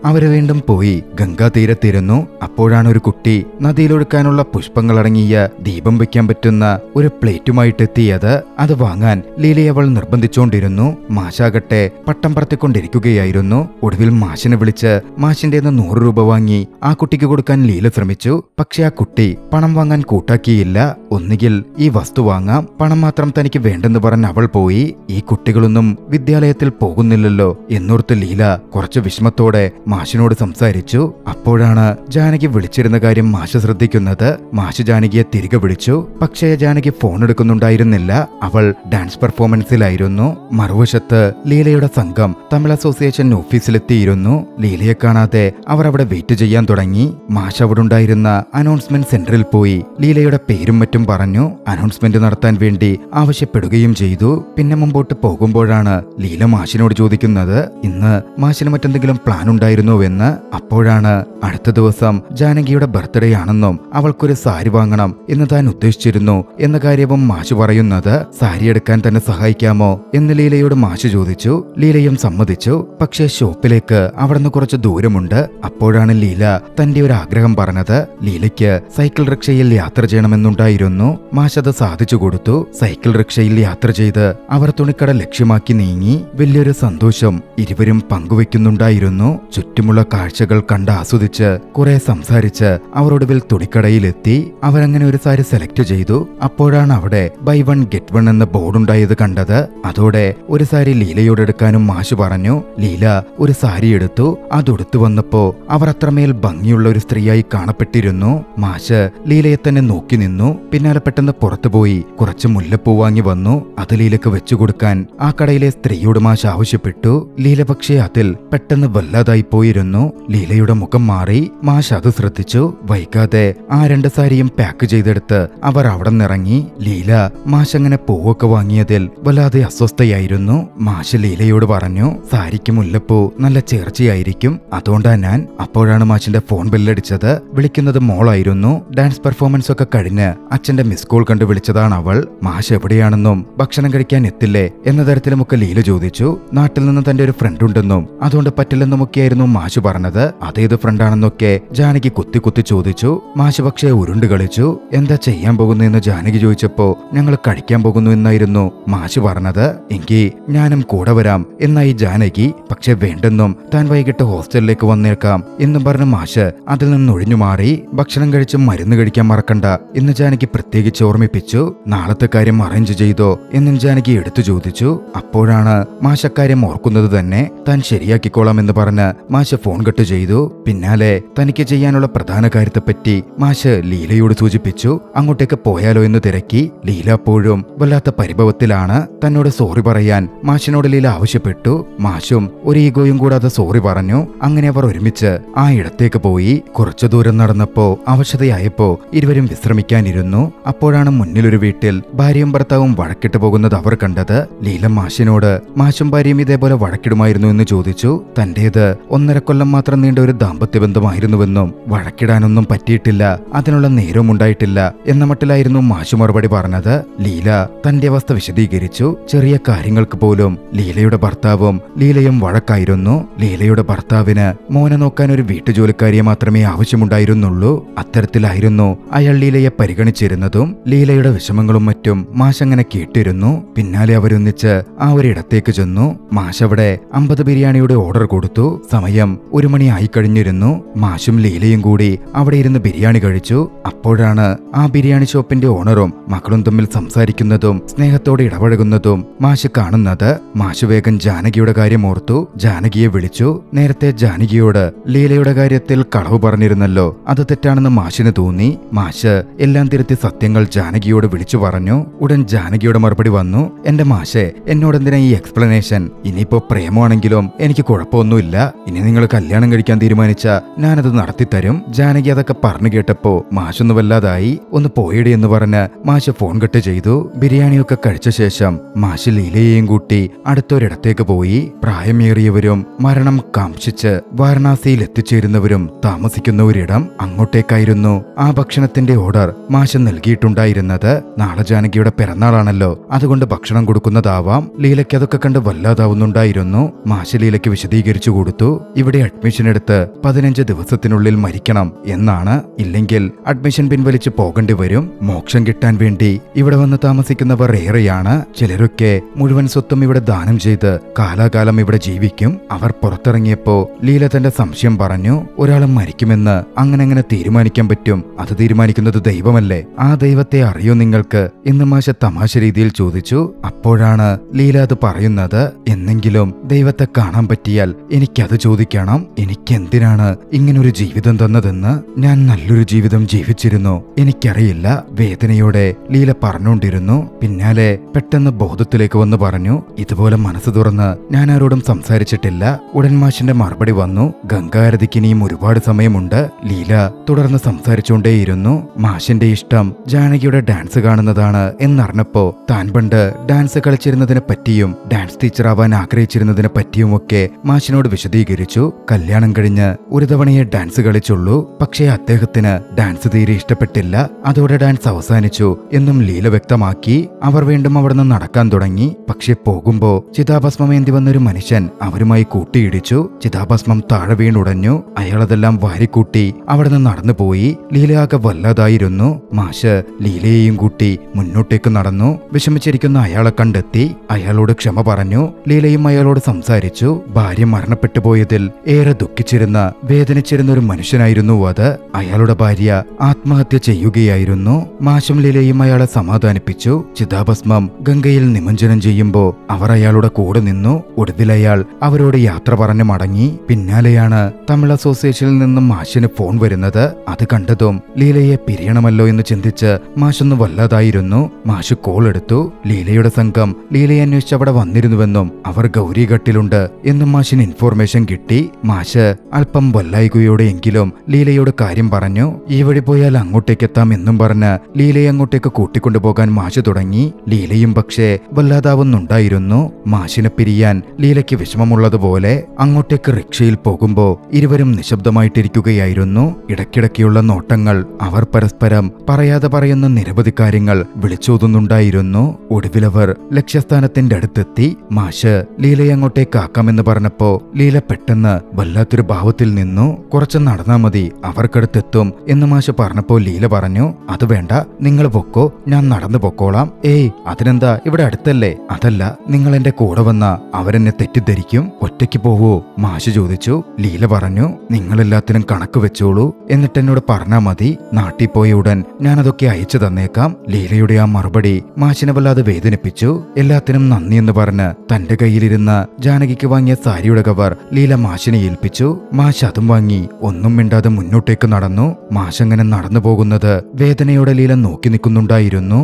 അവര് വീണ്ടും പോയി ഗംഗാതീരത്തിരുന്നു. അപ്പോഴാണ് ഒരു കുട്ടി നദിയിലൊഴുക്കാനുള്ള പുഷ്പങ്ങളടങ്ങിയ ദീപം വെക്കാൻ പറ്റുന്ന ഒരു പ്ലേറ്റുമായിട്ടെത്തിയത്. അത് വാങ്ങാൻ ലീലയെ അവൾ നിർബന്ധിച്ചുകൊണ്ടിരുന്നു. മാഷാകട്ടെ പട്ടം പറത്തിക്കൊണ്ടിരിക്കുകയായിരുന്നു. ഒടുവിൽ മാഷിനെ വിളിച്ച് മാഷിന്റേന്ന് 100 രൂപ വാങ്ങി ആ കുട്ടിക്ക് കൊടുക്കാൻ ലീല ശ്രമിച്ചു. പക്ഷെ ആ കുട്ടി പണം വാങ്ങാൻ കൂട്ടാക്കിയില്ല. ഒന്നുകിൽ ഈ വസ്തു വാങ്ങാം, പണം മാത്രം തനിക്ക് വേണ്ടെന്ന് പറഞ്ഞ് അവൾ പോയി. ഈ കുട്ടികളൊന്നും വിദ്യാലയത്തിൽ പോകുന്നില്ലല്ലോ എന്നോർത്ത് ലീല കുറച്ച് വിഷമത്തോടെ മാഷിനോട് സംസാരിച്ചു. അപ്പോഴാണ് ജാനകി വിളിച്ചിരുന്ന കാര്യം മാഷ് ശ്രദ്ധിക്കുന്നത്. മാഷ് ജാനകിയെ തിരികെ വിളിച്ചു. പക്ഷേ ജാനകി ഫോൺ എടുക്കുന്നുണ്ടായിരുന്നില്ല. അവൾ ഡാൻസ് പെർഫോമൻസിലായിരുന്നു. മറുവശത്ത് ലീലയുടെ സംഘം തമിഴ് അസോസിയേഷൻ ഓഫീസിലെത്തിയിരുന്നു. ലീലയെ കാണാതെ അവർ അവിടെ വെയിറ്റ് ചെയ്യാൻ തുടങ്ങി. മാഷ് അവിടെ ഉണ്ടായിരുന്ന അനൗൺസ്മെന്റ് സെന്ററിൽ പോയി ലീലയുടെ പേരും മറ്റും പറഞ്ഞു. അനൗൺസ്മെന്റ് നടത്താൻ വേണ്ടി ആവശ്യപ്പെടുകയും ചെയ്തു. പിന്നെ മുമ്പോട്ട് പോകുമ്പോഴാണ് ലീല മാഷിനോട് ചോദിക്കുന്നത് ഇന്ന് മാഷിന് മറ്റെന്തെങ്കിലും പ്ലാൻ ഉണ്ടായിരുന്നുവെന്ന്. അപ്പോഴാണ് അടുത്ത ദിവസം ജാനകിയുടെ ബർത്ത്ഡേ ആണെന്നും അവൾക്കൊരു സാരി വാങ്ങണം എന്ന് താൻ ഉദ്ദേശിച്ചിരുന്നു എന്ന കാര്യവും മാഷ് പറയുന്നത്. സാരി എടുക്കാൻ തന്നെ സഹായിക്കാമോ എന്ന് ലീലയോട് മാഷ് ചോദിച്ചു. ലീലയും സമ്മതിച്ചു. പക്ഷേ ഷോപ്പിലേക്ക് അവിടുന്ന് കുറച്ച് ദൂരമുണ്ട്. അപ്പോഴാണ് ലീല തന്റെ ഒരു ആഗ്രഹം പറഞ്ഞത്. ലീലയ്ക്ക് സൈക്കിൾ റിക്ഷയിൽ യാത്ര ചെയ്യണമെന്നുണ്ടായിരുന്നു. മാഷ് അത് സാധിച്ചു കൊടുത്തു. സൈക്കിൾ റിക്ഷയിൽ യാത്ര ചെയ്ത് അവർ തുണിക്കട ലക്ഷ്യമാക്കി നീങ്ങി. വലിയൊരു സന്തോഷം ഇരുവരും പങ്കുവെക്കുന്നുണ്ടായിരുന്നു. ചുറ്റുമുള്ള കാഴ്ചകൾ കണ്ട് ആസ്വദിച്ച് കുറെ സംസാരിച്ച് അവർ ഒടുവിൽ തുണിക്കടയിലെത്തി. അവരങ്ങനെ ഒരു സാരി സെലക്ട് ചെയ്തു. അപ്പോഴാണ് അവിടെ ബൈ വൺ ഗെറ്റ് വൺ എന്ന ബോർഡുണ്ടായത് കണ്ടത്. അതോടെ ഒരു സാരി ലീലയോടെടുക്കാനും മാഷ് പറഞ്ഞു. ലീല ഒരു സാരി എടുത്തു. അതൊടുത്തു വന്നപ്പോ അവർ അത്രമേൽ ഭംഗിയുള്ള ഒരു സ്ത്രീയായി കാണപ്പെട്ടിരുന്നു. മാഷ് ലീലയെ തന്നെ നോക്കി നിന്നു. പിന്നാലെ പെട്ടെന്ന് പുറത്തുപോയി കുറച്ച് മുല്ലപ്പൂ വാങ്ങി വന്നു. അത് ലീലക്ക് വെച്ചുകൊടുക്കാൻ ആ കടയിലെ സ്ത്രീയോട് മാഷ് ആവശ്യപ്പെട്ടു. ലീല പക്ഷേ അതിൽ പെട്ടെന്ന് വല്ലാതായി പോയിരുന്നു. ലീലയുടെ മുഖം മാറി. മാഷ് അത് ശ്രദ്ധിച്ചു. വൈകാതെ ആ 2 സാരിയും പാക്ക് ചെയ്തെടുത്ത് അവർ അവിടെ നിന്നിറങ്ങി. ലീല മാഷ് അങ്ങനെ പൂവൊക്കെ വാങ്ങിയതിൽ വല്ലാതെ അസ്വസ്ഥയായിരുന്നു. മാഷ് ലീലയോട് പറഞ്ഞു സാരിക്ക് മുല്ലപ്പൂ നല്ല ചേർച്ചയായിരിക്കും, അതുകൊണ്ടാ ഞാൻ. അപ്പോഴാണ് മാഷിന്റെ ഫോൺ ബെല്ലടിച്ചത്. വിളിക്കുന്നത് മോളായിരുന്നു. ഡാൻസ് പെർഫോമൻസ് ഒക്കെ കഴിഞ്ഞ് അച്ഛന്റെ മിസ് കോൾ കണ്ടു വിളിച്ചതാണ് അവൾ. മാഷ് എവിടെയാണെന്നും ഭക്ഷണം കഴിക്കാൻ എത്തില്ലേ എന്ന തരത്തിലുമൊക്കെ ലീല ചോദിച്ചു. നാട്ടിൽ നിന്ന് തന്റെ ഒരു ഫ്രണ്ട് ഉണ്ടെന്നും അതുകൊണ്ട് പറ്റില്ലെന്നുമൊക്കെയായിരുന്നു മാഷ് പറഞ്ഞത്. അതേത് ഫ്രണ്ടാണെന്നൊക്കെ ജാനകി കുത്തി കുത്തി ചോദിച്ചു. മാഷ് പക്ഷേ ഉരുണ്ട് കളിച്ചു. എന്താ ചെയ്യാൻ പോകുന്നു എന്ന് ജാനകി ചോദിച്ചപ്പോ ഞങ്ങൾ കഴിക്കാൻ പോകുന്നു എന്നായിരുന്നു മാഷ് പറഞ്ഞത്. എങ്കിൽ ഞാനും കൂടെ വരാം എന്നായി ജാനകി. പക്ഷെ വേണ്ടെന്നും താൻ വൈകിട്ട് ഹോസ്റ്റലിലേക്ക് വന്നേക്കാം എന്നും പറഞ്ഞ മാഷ് അതിൽ നിന്ന് ഒഴിഞ്ഞു മാറി. ഭക്ഷണം കഴിച്ച് മരുന്ന് കഴിക്കാൻ മറക്കണ്ട എന്ന് ജാനകി പ്രത്യേകിച്ച് ഓർമ്മിപ്പിച്ചു. നാളത്തെ കാര്യം അറേഞ്ച് ചെയ്തോ എന്നും ജാനകി എടുത്തു ചോദിച്ചു. അപ്പോഴാണ് മാഷക്കാര്യം ഓർക്കുന്നത് തന്നെ. താൻ ശരിയാക്കിക്കോളാം എന്ന് പറഞ്ഞ് മാഷ് ഫോൺ കട്ട് ചെയ്തു. പിന്നാലെ തനിക്ക് ചെയ്യാനുള്ള പ്രധാന കാര്യത്തെപ്പറ്റി മാഷ് ലീലയോട് സൂചിപ്പിച്ചു. അങ്ങോട്ടേക്ക് പോയാലോ എന്ന് തിരക്കി. ലീല അപ്പോഴും വല്ലാത്ത പരിഭവത്തിലാണ്. തന്നോട് സോറി പറയാൻ മാഷിനോട് ലീല ആവശ്യപ്പെട്ടു. മാഷും ഒരു ഈഗോയും കൂടാതെ സോറി പറഞ്ഞു. അങ്ങനെ അവർ ഒരുമിച്ച് ആ ഇടത്തേക്ക് പോയി. കുറച്ചു ദൂരം നടന്നപ്പോ അവശതയായപ്പോ ഇരുവരും വിശ്രമിക്കാനിരുന്നു. അപ്പോഴാണ് മുന്നിലൊരു വീട്ടിൽ ഭാര്യയും ഭർത്താവും വഴക്കിട്ട് പോകുന്നത് അവർ കണ്ടത്. ലീല മാഷിനോട് മാഷും ഭാര്യയും ഇതേപോലെ വഴക്കിടുമായിരുന്നു എന്ന് ചോദിച്ചു. തന്റേത് 1.5 കൊല്ലം മാത്രം നീണ്ട ഒരു ദാമ്പത്യ ബന്ധമായിരുന്നുവെന്നും വഴക്കിടാനൊന്നും പറ്റിയിട്ടില്ല, അതിനുള്ള നേരവും ഉണ്ടായിട്ടില്ല എന്ന മട്ടിലായിരുന്നു മാഷ് മറുപടി പറഞ്ഞത്. ലീല തന്റെ അവസ്ഥ വിശദീകരിച്ചു. ചെറിയ കാര്യങ്ങൾക്ക് പോലും ലീലയുടെ ഭർത്താവും ലീലയും വഴക്കായിരുന്നു. ലീലയുടെ ഭർത്താവിന് മോനെ നോക്കാൻ ഒരു വീട്ടുജോലിക്കാരിയെ മാത്രമേ ആവശ്യമുണ്ടായിരുന്നുള്ളൂ. അത്തരത്തിലായിരുന്നു അയാൾ ലീലയെ പരിഗണിച്ചിരുന്നതും. ലീലയുടെ വിഷമങ്ങളും മറ്റും മാഷ് അങ്ങനെ കേട്ടിരുന്നു. പിന്നാലെ അവരൊന്നിച്ച് ആ ഒരിടത്തേക്ക് ചെന്നു. മാഷ് അവിടെ 50 ബിരിയാണിയുടെ ഓർഡർ കൊടുത്തു. സമയം 1 മണി ആയിക്കഴിഞ്ഞിരുന്നു. മാഷും ലീലയും കൂടി അവിടെ ഇരുന്ന് ബിരിയാണി കഴിച്ചു. അപ്പോഴാണ് ആ ബിരിയാണി ഷോപ്പിന്റെ ഓണറും മക്കളും തമ്മിൽ സംസാരിക്കുന്നതും സ്നേഹത്തോടെ ഇടപഴകുന്നതും മാഷ് കാണുന്നത്. മാഷ് വേഗം ജാനകിയുടെ കാര്യം ഓർത്തു. ജാനകിയെ വിളിച്ചു. നേരത്തെ ജാനകിയോട് ലീലയുടെ കാര്യത്തിൽ കളവ് പറഞ്ഞിരുന്നല്ലോ, അത് തെറ്റാണെന്ന് മാഷിന് തോന്നി. മാഷ് എല്ലാം തിരുത്തി സത്യങ്ങൾ ജാനകിയോട് വിളിച്ചു പറഞ്ഞു. ഉടൻ ജാനകിയുടെ മറുപടി വന്നു. എന്റെ മാഷെ, എന്നോടെന്തിനാ ഈ എക്സ്പ്ലനേഷൻ? ഇനിയിപ്പോ പ്രേമമാണെങ്കിലും എനിക്ക് കുഴപ്പമൊന്നുമില്ല. ഇനി നിങ്ങൾ കല്യാണം കഴിക്കാൻ തീരുമാനിച്ച ഞാനത് നടത്തിത്തരും. ജാനകി അതൊക്കെ പറഞ്ഞു കേട്ടപ്പോ മാഷൊന്ന് വല്ലാതായി. ഒന്ന് പോയിടി എന്ന് പറഞ്ഞ് മാഷ് ഫോൺ കട്ട് ചെയ്തു. ബിരിയാണിയൊക്കെ കഴിച്ച ശേഷം മാഷ് ലീലയെയും കൂട്ടി അടുത്തൊരിടത്തേക്ക് പോയി. പ്രായമേറിയവരും മരണം കാംക്ഷിച്ച് വാരണാസിയിൽ എത്തിച്ചേരുന്നവരും താമസിക്കുന്ന ഒരിടം. അങ്ങോട്ടേക്കായിരുന്നു ആ ഭക്ഷണത്തിന്റെ ഓർഡർ മാഷ് നൽകിയിട്ടുണ്ടായിരുന്നത്. നാളെ ജാനകിയുടെ പിറന്നാളാണല്ലോ, അതുകൊണ്ട് ഭക്ഷണം കൊടുക്കുന്നതാവാം. ലീലയ്ക്ക് അതൊക്കെ കണ്ട് വല്ലാതാവുന്നുണ്ടായിരുന്നു. മാഷ് ലീലയ്ക്ക് വിശദീകരിച്ചു കൊടുത്തു. ഇവിടെ അഡ്മിഷൻ എടുത്ത് 15 ദിവസത്തിനുള്ളിൽ മരിക്കണം എന്നാണ്. ഇല്ലെങ്കിൽ അഡ്മിഷൻ പിൻവലിച്ച് പോകേണ്ടി വരും. മോക്ഷം കിട്ടാൻ വേണ്ടി ഇവിടെ വന്ന് താമസിക്കുന്നവർ ഏറെയാണ്. ചിലരൊക്കെ മുഴുവൻ സ്വത്തും ഇവിടെ ദാനം ചെയ്ത് കാലാകാലം ഇവിടെ ജീവിക്കും. അവർ പുറത്തിറങ്ങിയപ്പോ ലീല തന്റെ സംശയം പറഞ്ഞു. ഒരാൾ മരിക്കുമെന്ന് അങ്ങനെ തീരുമാനിക്കാൻ പറ്റും? അത് തീരുമാനിക്കുന്നത് ദൈവമല്ലേ? ആ ദൈവത്തെ അറിയോ നിങ്ങൾക്ക് എന്ന് മാഷ തമാശ രീതിയിൽ ചോദിച്ചു. അപ്പോഴാണ് ലീല അത് പറയുന്നത്. എന്നെങ്കിലും ദൈവത്തെ കാണാൻ പറ്റിയാൽ എനിക്കത് ചോദിക്കണം. എനിക്കെന്തിനാണ് ഇങ്ങനൊരു ജീവിതം തന്നതെന്ന്. ഞാൻ നല്ലൊരു ജീവിതം ജീവിച്ചിരുന്നു. എനിക്കറിയില്ല. വേദനയോടെ ലീല പറഞ്ഞുകൊണ്ടിരുന്നു. പിന്നാലെ പെട്ടെന്ന് ബോധത്തിലേക്ക് വന്ന് പറഞ്ഞു, ഇതുപോലെ മനസ്സ് തുറന്ന് ഞാൻ ആരോടും സംസാരിച്ചിട്ടില്ല. ഉടൻ മാഷിന്റെ മറുപടി വന്നു, ഗംഗാരതിക്ക് ഇനിയും ഒരുപാട് സമയമുണ്ട്. ലീല തുടർന്ന് സംസാരിച്ചുകൊണ്ടേയിരുന്നു. മാഷിന്റെ ഇഷ്ടം ജാനകിയുടെ ഡാൻസ് കാണുന്നതാണ് എന്നറിഞ്ഞപ്പോ താൻ പണ്ട് ഡാൻസ് കളിച്ചിരുന്നതിനെ പറ്റിയും ഡാൻസ് ടീച്ചർ ആവാൻ ആഗ്രഹിച്ചിരുന്നതിനെ പറ്റിയുമൊക്കെ മാഷിനോട് വിശദീകരിച്ചു. കല്യാണം കഴിഞ്ഞ് ഒരു തവണയെ ഡാൻസ് കളിച്ചുള്ളൂ. പക്ഷേ അദ്ദേഹത്തിന് ഡാൻസ് തീരെ ഇഷ്ടപ്പെട്ടില്ല. അതോടെ ഡാൻസ് അവസാനിച്ചു എന്നും ലീല വ്യക്തമാക്കി. അവർ വീണ്ടും അവിടുന്ന് നടക്കാൻ തുടങ്ങി. പക്ഷെ പോകുമ്പോ ചിതാഭസ്മമേന്തി വന്നൊരു മനുഷ്യൻ അവരുമായി കൂട്ടിയിടിച്ചു. ചിതാഭസ്മം താഴെ വീണുടഞ്ഞു. അയാളതെല്ലാം വാരിക്കൂട്ടി അവിടുന്ന് നടന്നുപോയി. ലീലയാകെ വല്ലാതായിരുന്നു. മാഷ് ലീലയെയും കൂട്ടി മുന്നോട്ടേക്ക് നടന്നു. വിഷമിച്ചിരിക്കുന്ന അയാളെ കണ്ടെത്തി. അയാളോട് ക്ഷമ പറഞ്ഞു. ലീലയും അയാളോട് സംസാരിച്ചു. ഭാര്യ മരണപ്പെട്ടു പോയതിൽ ഏറെ ദുഃഖിച്ചിരുന്ന വേദനിച്ചിരുന്ന ഒരു മനുഷ്യനായിരുന്നു അത്. അയാളുടെ ഭാര്യ ആത്മഹത്യ ചെയ്യുകയായിരുന്നു. മാഷും ലീലയും അയാളെ സമാധാനിപ്പിച്ചു. ചിതാഭസ്മം ഗംഗയിൽ നിമഞ്ജനം ചെയ്യുമ്പോ അവർ അയാളുടെ കൂടെ നിന്നു. ഒടുവിൽ അയാൾ അവരോട് യാത്ര പറഞ്ഞു മടങ്ങി. പിന്നാലെയാണ് തമിഴ് അസോസിയേഷനിൽ നിന്നും മാഷിന് ഫോൺ വരുന്നത്. അത് കണ്ടതും ലീലയെ പിരിയണമല്ലോ എന്ന് ചിന്തിച്ച് മാഷൊന്ന് വല്ലാതായിരുന്നു. മാഷ് കോൾ എടുത്തു. ലീലയുടെ സംഘം ലീലയെ അന്വേഷിച്ച് അവിടെ വന്നിരുന്നുവെന്നും അവർ ഗൗരിഘട്ടിലുണ്ട് എന്നും മാഷിന് ഇൻഫോർമേഷൻ കിട്ടി. മാഷ് അല്പം വല്ലായികയോടെയെങ്കിലും ലീലയോട് കാര്യം പറഞ്ഞു. ഈ വഴി പോയാൽ അങ്ങോട്ടേക്ക് എത്താം എന്നും പറഞ്ഞ് ലീലയെ അങ്ങോട്ടേക്ക് കൂട്ടിക്കൊണ്ടുപോകാൻ മാഷ് തുടങ്ങി. ലീലയും പക്ഷേ വല്ലാതാവുന്നുണ്ടായിരുന്നു. മാഷിനെ പിരിയാൻ ലീലയ്ക്ക് വിഷമമുള്ളതുപോലെ. അങ്ങോട്ടേക്ക് റിക്ഷയിൽ പോകുമ്പോ ഇരുവരും നിശബ്ദമായിട്ടിരിക്കുകയായിരുന്നു. ഇടയ്ക്കിടയ്ക്കുള്ള നോട്ടങ്ങൾ. അവർ പരസ്പരം പറയാതെ പറയുന്ന നിരവധി കാര്യങ്ങൾ വിളിച്ചോതുന്നുണ്ടായിരുന്നു. ഒടുവിലവർ ലക്ഷ്യസ്ഥാനത്തിന്റെ അടുത്തെത്തി. മാഷ് ലീലയെ അങ്ങോട്ടേക്ക് ആക്കാമെന്ന് പറഞ്ഞപ്പോ ലീല പെട്ടെന്ന് വല്ലാത്തൊരു ഭാവത്തിൽ നിന്നു. കുറച്ച് നടന്നാ മതി, അവർക്കടുത്തെത്തും എന്ന് മാഷ് പറഞ്ഞപ്പോ ലീല പറഞ്ഞു, അത് വേണ്ട, നിങ്ങൾ പൊക്കോ, ഞാൻ നടന്നു പൊക്കോളാം. ഏയ് അതിനെന്താ, ഇവിടെ അടുത്തല്ലേ. അതല്ല, നിങ്ങൾ എന്റെ കൂടെ വന്ന അവരെന്നെ തെറ്റിദ്ധരിക്കും. ഒറ്റയ്ക്ക് പോവോ? മാഷ് ചോദിച്ചു. ലീല പറഞ്ഞു, നിങ്ങളെല്ലാത്തിനും കണക്ക് വെച്ചോളൂ, എന്നിട്ട് എന്നോട് പറഞ്ഞാ മതി. നാട്ടിൽ പോയ ഉടൻ ഞാനതൊക്കെ അയച്ചു തന്നേക്കാം. ലീലയുടെ ആ മറുപടി മാഷിനെ വല്ലാതെ വേദനിപ്പിച്ചു. എല്ലാത്തിനും നന്ദിയെന്ന് പറഞ്ഞ് തന്റെ കയ്യിലിരുന്ന ജാനകിക്ക് വാങ്ങിയ സാരിയുടെ കവർ ലീല മാഷിനെ ഏൽപ്പിച്ചു. മാഷ് അതും വാങ്ങി ഒന്നും മിണ്ടാതെ മുന്നോട്ടേക്ക് നടന്നു. മാഷങ്ങനെ നടന്നു പോകുന്നത് വേദനയോടെ ലീല നോക്കി നിൽക്കുന്നുണ്ടായിരുന്നു.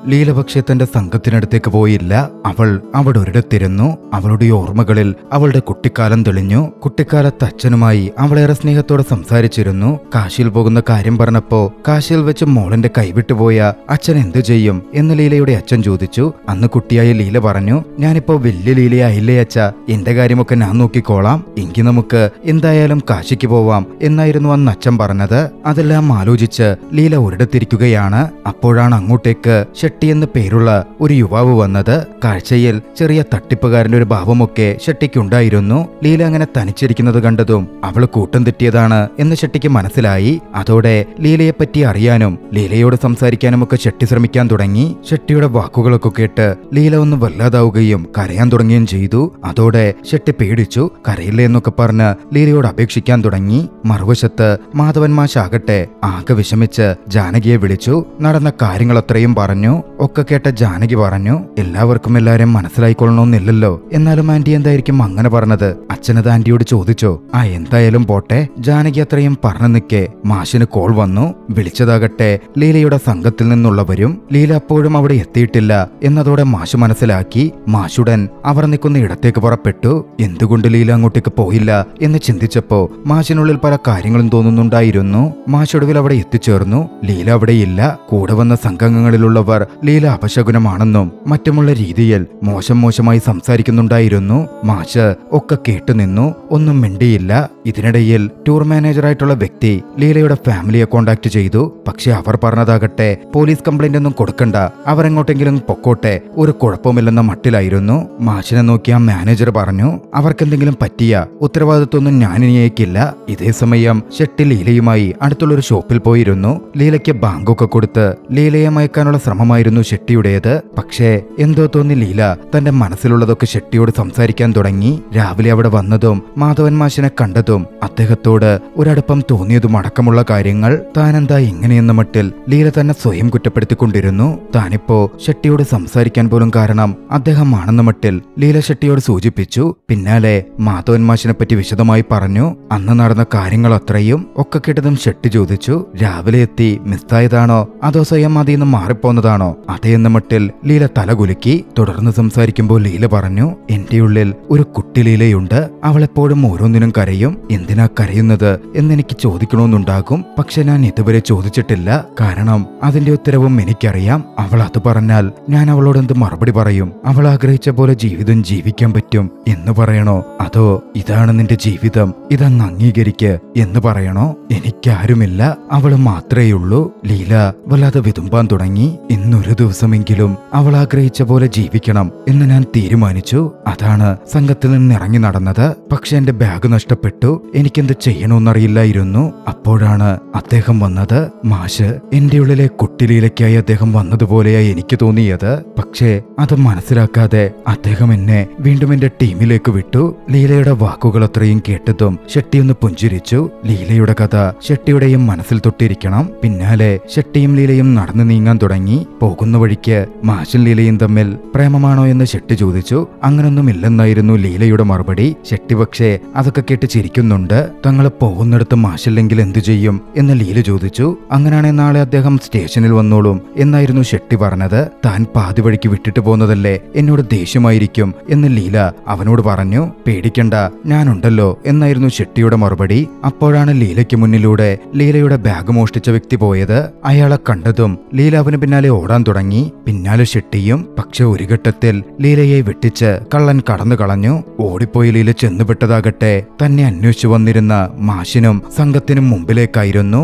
ലീല പക്ഷേ തന്റെ സംഘത്തിനടുത്തേക്ക് പോയില്ല. അവൾ അവിടെ ഒരിടത്തിരുന്നു. അവളുടെ ഓർമ്മകളിൽ അവളുടെ കുട്ടിക്കാലം തെളിഞ്ഞു. കുട്ടിക്കാലത്ത് അച്ഛനുമായി അവളേറെ സ്നേഹത്തോടെ സംസാരിച്ചിരുന്നു. കാശിയിൽ പോകുന്ന കാര്യം പറഞ്ഞപ്പോ കാശിയിൽ വെച്ച് മോളിന്റെ കൈവിട്ടുപോയ അച്ഛൻ എന്തു ചെയ്യും എന്ന് ലീലയുടെ അച്ഛൻ ചോദിച്ചു. അന്ന് കുട്ടിയായ ലീല പറഞ്ഞു, ഞാനിപ്പോ വലിയ ലീലയായില്ലേ അച്ഛ, എന്റെ കാര്യമൊക്കെ ഞാൻ നോക്കിക്കോളാം, എങ്കിൽ നമുക്ക് എന്തായാലും കാശിക്ക് പോവാം എന്നായിരുന്നു അന്ന് അച്ഛൻ പറഞ്ഞത്. അതെല്ലാം ആലോചിച്ച് ലീല ഒരിടത്തിരിക്കുകയാണ്. അപ്പോഴാണ് അങ്ങോട്ടേക്ക് ഷെട്ടി എന്ന് പേരുള്ള ഒരു യുവാവ് വന്നത്. കാഴ്ചയിൽ ചെറിയ തട്ടിപ്പുകാരന്റെ ഒരു ഭാവമൊക്കെ ഷെട്ടിക്കുണ്ടായിരുന്നു. ലീല അങ്ങനെ തനിച്ചിരിക്കുന്നത് കണ്ടതും അവള് കൂട്ടം തെറ്റിയതാണ് എന്ന് ഷെട്ടിക്ക് മനസ്സിലായി. അതോടെ ലീലയെപ്പറ്റി അറിയാനും ലീലയോട് സംസാരിക്കാനും ഒക്കെ ഷെട്ടി ശ്രമിക്കാൻ തുടങ്ങി. ഷെട്ടിയുടെ വാക്കുകളൊക്കെ കേട്ട് ലീല ഒന്ന് വല്ലാതാവുകയും കരയാൻ തുടങ്ങുകയും ചെയ്തു. അതോടെ ഷെട്ടി പേടിച്ചു. കരയില്ല എന്നൊക്കെ പറഞ്ഞ് ലീലയോട് അപേക്ഷിക്കാൻ തുടങ്ങി. മറുവശത്ത് മാധവൻ മാഷാകട്ടെ ആകെ വിഷമിച്ച് ജാനകിയെ വിളിച്ചു. നടന്ന കാര്യങ്ങളത്രയും പറഞ്ഞു. ഒക്കെ കേട്ട ജാനകി പറഞ്ഞു, എല്ലാവർക്കും എല്ലാവരെയും മനസ്സിലായിക്കൊള്ളണമെന്നില്ലല്ലോ, എന്നാലും ആന്റി എന്തായിരിക്കും അങ്ങനെ പറഞ്ഞത്? അച്ഛനത് ആന്റിയോട് ചോദിച്ചോ? ആ എന്തായാലും പോട്ടെ. ജാനകി അത്രയും പറഞ്ഞു നിൽക്കെ മാഷിന് കോൾ വന്നു. വിളിച്ചതാകട്ടെ ലീലയുടെ സംഘത്തിൽ നിന്നുള്ളവരും. ലീല അപ്പോഴും അവിടെ എത്തിയിട്ടില്ല എന്നതോടെ മാഷ് മനസ്സിലാക്കി. മാഷുടൻ അവർ നിൽക്കുന്ന ഇടത്തേക്ക് പുറപ്പെട്ടു. എന്തുകൊണ്ട് ലീല അങ്ങോട്ടേക്ക് പോയില്ല എന്ന് ചിന്തിച്ചപ്പോ മാഷിനുള്ളിൽ പല കാര്യങ്ങളും തോന്നുന്നുണ്ടായിരുന്നു. മാഷൊടുവിൽ അവിടെ എത്തിച്ചേർന്നു. ലീല അവിടെയില്ല. കൂടെ വന്ന സംഘങ്ങളിലുള്ളവർ ലീല അപശകുനമാണെന്നും മറ്റുമുള്ള രീതിയിൽ മോശമായി സംസാരിക്കുന്നുണ്ടായിരുന്നു. മാഷ് ഒക്കെ കേട്ടുനിന്നു, ഒന്നും മിണ്ടിയില്ല. ഇതിനിടയിൽ ടൂർ മാനേജറായിട്ടുള്ള വ്യക്തി ലീലയുടെ ഫാമിലിയെ കോണ്ടാക്ട് ചെയ്തു. പക്ഷെ അവർ പറഞ്ഞതാകട്ടെ പോലീസ് കംപ്ലൈന്റ് ഒന്നും കൊടുക്കണ്ട, അവരെങ്ങോട്ടെങ്കിലും പൊക്കോട്ടെ, ഒരു കുഴപ്പമില്ലെന്ന മട്ടിലായിരുന്നു. മാഷിനെ നോക്കി ആ മാനേജർ പറഞ്ഞു, അവർക്കെന്തെങ്കിലും പറ്റിയ ഉത്തരവാദിത്വമൊന്നും ഞാനിനിയേക്കില്ല. ഇതേ സമയം ഷെട്ടി ലീലയുമായി അടുത്തുള്ളൊരു ഷോപ്പിൽ പോയിരുന്നു. ലീലയ്ക്ക് ബാങ്കൊക്കെ കൊടുത്ത് ലീലയെ മയക്കാനുള്ള ശ്രമമായിരുന്നു ഷെട്ടിയുടേത്. പക്ഷേ എന്തോ തോന്നി ലീല തന്റെ മനസ്സിലുള്ളതൊക്കെ ഷെട്ടിയോട് സംസാരിക്കാൻ തുടങ്ങി. രാവിലെ അവിടെ വന്നതും മാധവൻ മാഷിനെ കണ്ടതും അദ്ദേഹത്തോട് ഒരടുപ്പം തോന്നിയതും അടക്കമുള്ള കാര്യങ്ങൾ താനെന്താ ഇങ്ങനെയെന്ന മട്ടിൽ ലീല തന്നെ സ്വയം കുറ്റപ്പെടുത്തിക്കൊണ്ടിരുന്നു. താനിപ്പോ ഷെട്ടിയോട് സംസാരിക്കാൻ പോലും കാരണം അദ്ദേഹമാണെന്ന മട്ടിൽ ലീല ഷെട്ടിയോട് സൂചിപ്പിച്ചു. പിന്നാലെ മാധവൻ മാഷിനെ പറ്റി വിശദമായി പറഞ്ഞു. അന്ന് നടന്ന കാര്യങ്ങൾ അത്രയും ഒക്കെ കേട്ടതും ഷെട്ടി ചോദിച്ചു, രാവിലെ എത്തി മിസ്സായതാണോ അതോ സ്വയം അതിന്ന് മാറിപ്പോന്നതാണോ? അതേയെന്ന മട്ടിൽ ലീല തലകുലുക്കി. തുടർന്ന് സംസാരിക്കുമ്പോൾ ലീല പറഞ്ഞു, എന്റെ ഉള്ളിൽ ഒരു കുട്ടി ലീലയുണ്ട്. അവളെപ്പോഴും ഓരോന്നിനും കരയും. എന്തിനാ കരയുന്നത് എന്നെനിക്ക് ചോദിക്കണമെന്നുണ്ടാകും. പക്ഷെ ഞാൻ ഇതുവരെ ചോദിച്ചിട്ടില്ല. കാരണം അതിന്റെ ഉത്തരവും എനിക്കറിയാം. അവൾ അത് പറഞ്ഞാൽ ഞാൻ അവളോട് എന്ത് മറുപടി പറയും? അവൾ ആഗ്രഹിച്ച പോലെ ജീവിതം ജീവിക്കാൻ പറ്റും എന്ന് പറയണോ, അതോ ഇതാണ് നിന്റെ ജീവിതം, ഇതങ്ങ് അംഗീകരിക്ക് എന്ന് പറയണോ? എനിക്കാരുമില്ല, അവള് മാത്രമേയുള്ളൂ. ലീല വല്ലാതെ വിതുമ്പാൻ തുടങ്ങി. ഇന്നൊരു ദിവസമെങ്കിലും അവൾ ആഗ്രഹിച്ച പോലെ ജീവിക്കണം എന്ന് ഞാൻ തീരുമാനിച്ചു. അതാണ് സംഘത്തിൽ നിന്ന് ഇറങ്ങി നടന്നത്. പക്ഷെ എന്റെ ബാഗ് നഷ്ടപ്പെട്ടു. എനിക്കെന്ത് ചെയ്യണമെന്നറിയില്ലായിരുന്നു. അപ്പോഴാണ് അദ്ദേഹം വന്നത്. മാഷ് എന്റെ ഉള്ളിലെ കുട്ടിലീലയ്ക്കായി അദ്ദേഹം വന്നതുപോലെയായി എനിക്ക് തോന്നിയത്. പക്ഷേ അത് മനസ്സിലാക്കാതെ അദ്ദേഹം എന്നെ വീണ്ടും എന്റെ ടീമിലേക്ക് വിട്ടു. ലീലയുടെ വാക്കുകൾ അത്രയും കേട്ടതും ഷെട്ടി ഒന്ന് പുഞ്ചിരിച്ചു. ലീലയുടെ കഥ ഷെട്ടിയുടെയും മനസ്സിൽ തൊട്ടിരിക്കണം. പിന്നാലെ ഷെട്ടിയും ലീലയും നടന്നു നീങ്ങാൻ തുടങ്ങി. പോകുന്ന വഴിക്ക് മാഷും ലീലയും തമ്മിൽ പ്രേമമാണോ എന്ന് ഷെട്ടി ചോദിച്ചു. അങ്ങനൊന്നുമില്ലെന്നായിരുന്നു ലീലയുടെ മറുപടി. ഷെട്ടി പക്ഷേ അതൊക്കെ കേട്ട് ചിരിക്കുന്നുണ്ട്. തങ്ങൾ പോകുന്നിടത്ത് മാഷില്ലെങ്കിൽ എന്തു ചെയ്യും എന്ന് ലീല ചോദിച്ചു. അങ്ങനെയാണെങ്കിൽ നാളെ അദ്ദേഹം സ്റ്റേഷനിൽ വന്നോളും എന്നായിരുന്നു ഷെട്ടി പറഞ്ഞത്. താൻ പാതി വഴിക്ക് വിട്ടിട്ട് പോകുന്നതല്ലേ, എന്നോട് ദേഷ്യമായിരിക്കും എന്ന് ലീല അവനോട് പറഞ്ഞു. പേടിക്കണ്ട, ഞാനുണ്ടല്ലോ എന്നായിരുന്നു ഷെട്ടിയുടെ മറുപടി. അപ്പോഴാണ് ലീലയ്ക്ക് മുന്നിലൂടെ ലീലയുടെ ബാഗ് മോഷ്ടിച്ച വ്യക്തി പോയത്. അയാളെ കണ്ടതും ലീല അവന് പിന്നാലെ ഓടാൻ തുടങ്ങി. പിന്നാലെ ഷെട്ടിയും. പക്ഷെ ഒരു ഘട്ടത്തിൽ ലീലയെ വെട്ടിച്ച് കള്ളൻ കടന്നു കളഞ്ഞു. ഓടിപ്പോയി ലീല ചെന്നുപെട്ടതാകട്ടെ തന്നെ അന്വേഷിച്ചു വന്നിരുന്ന മാഷിനും സംഘത്തിനും മുമ്പിലേക്കായിരുന്നു.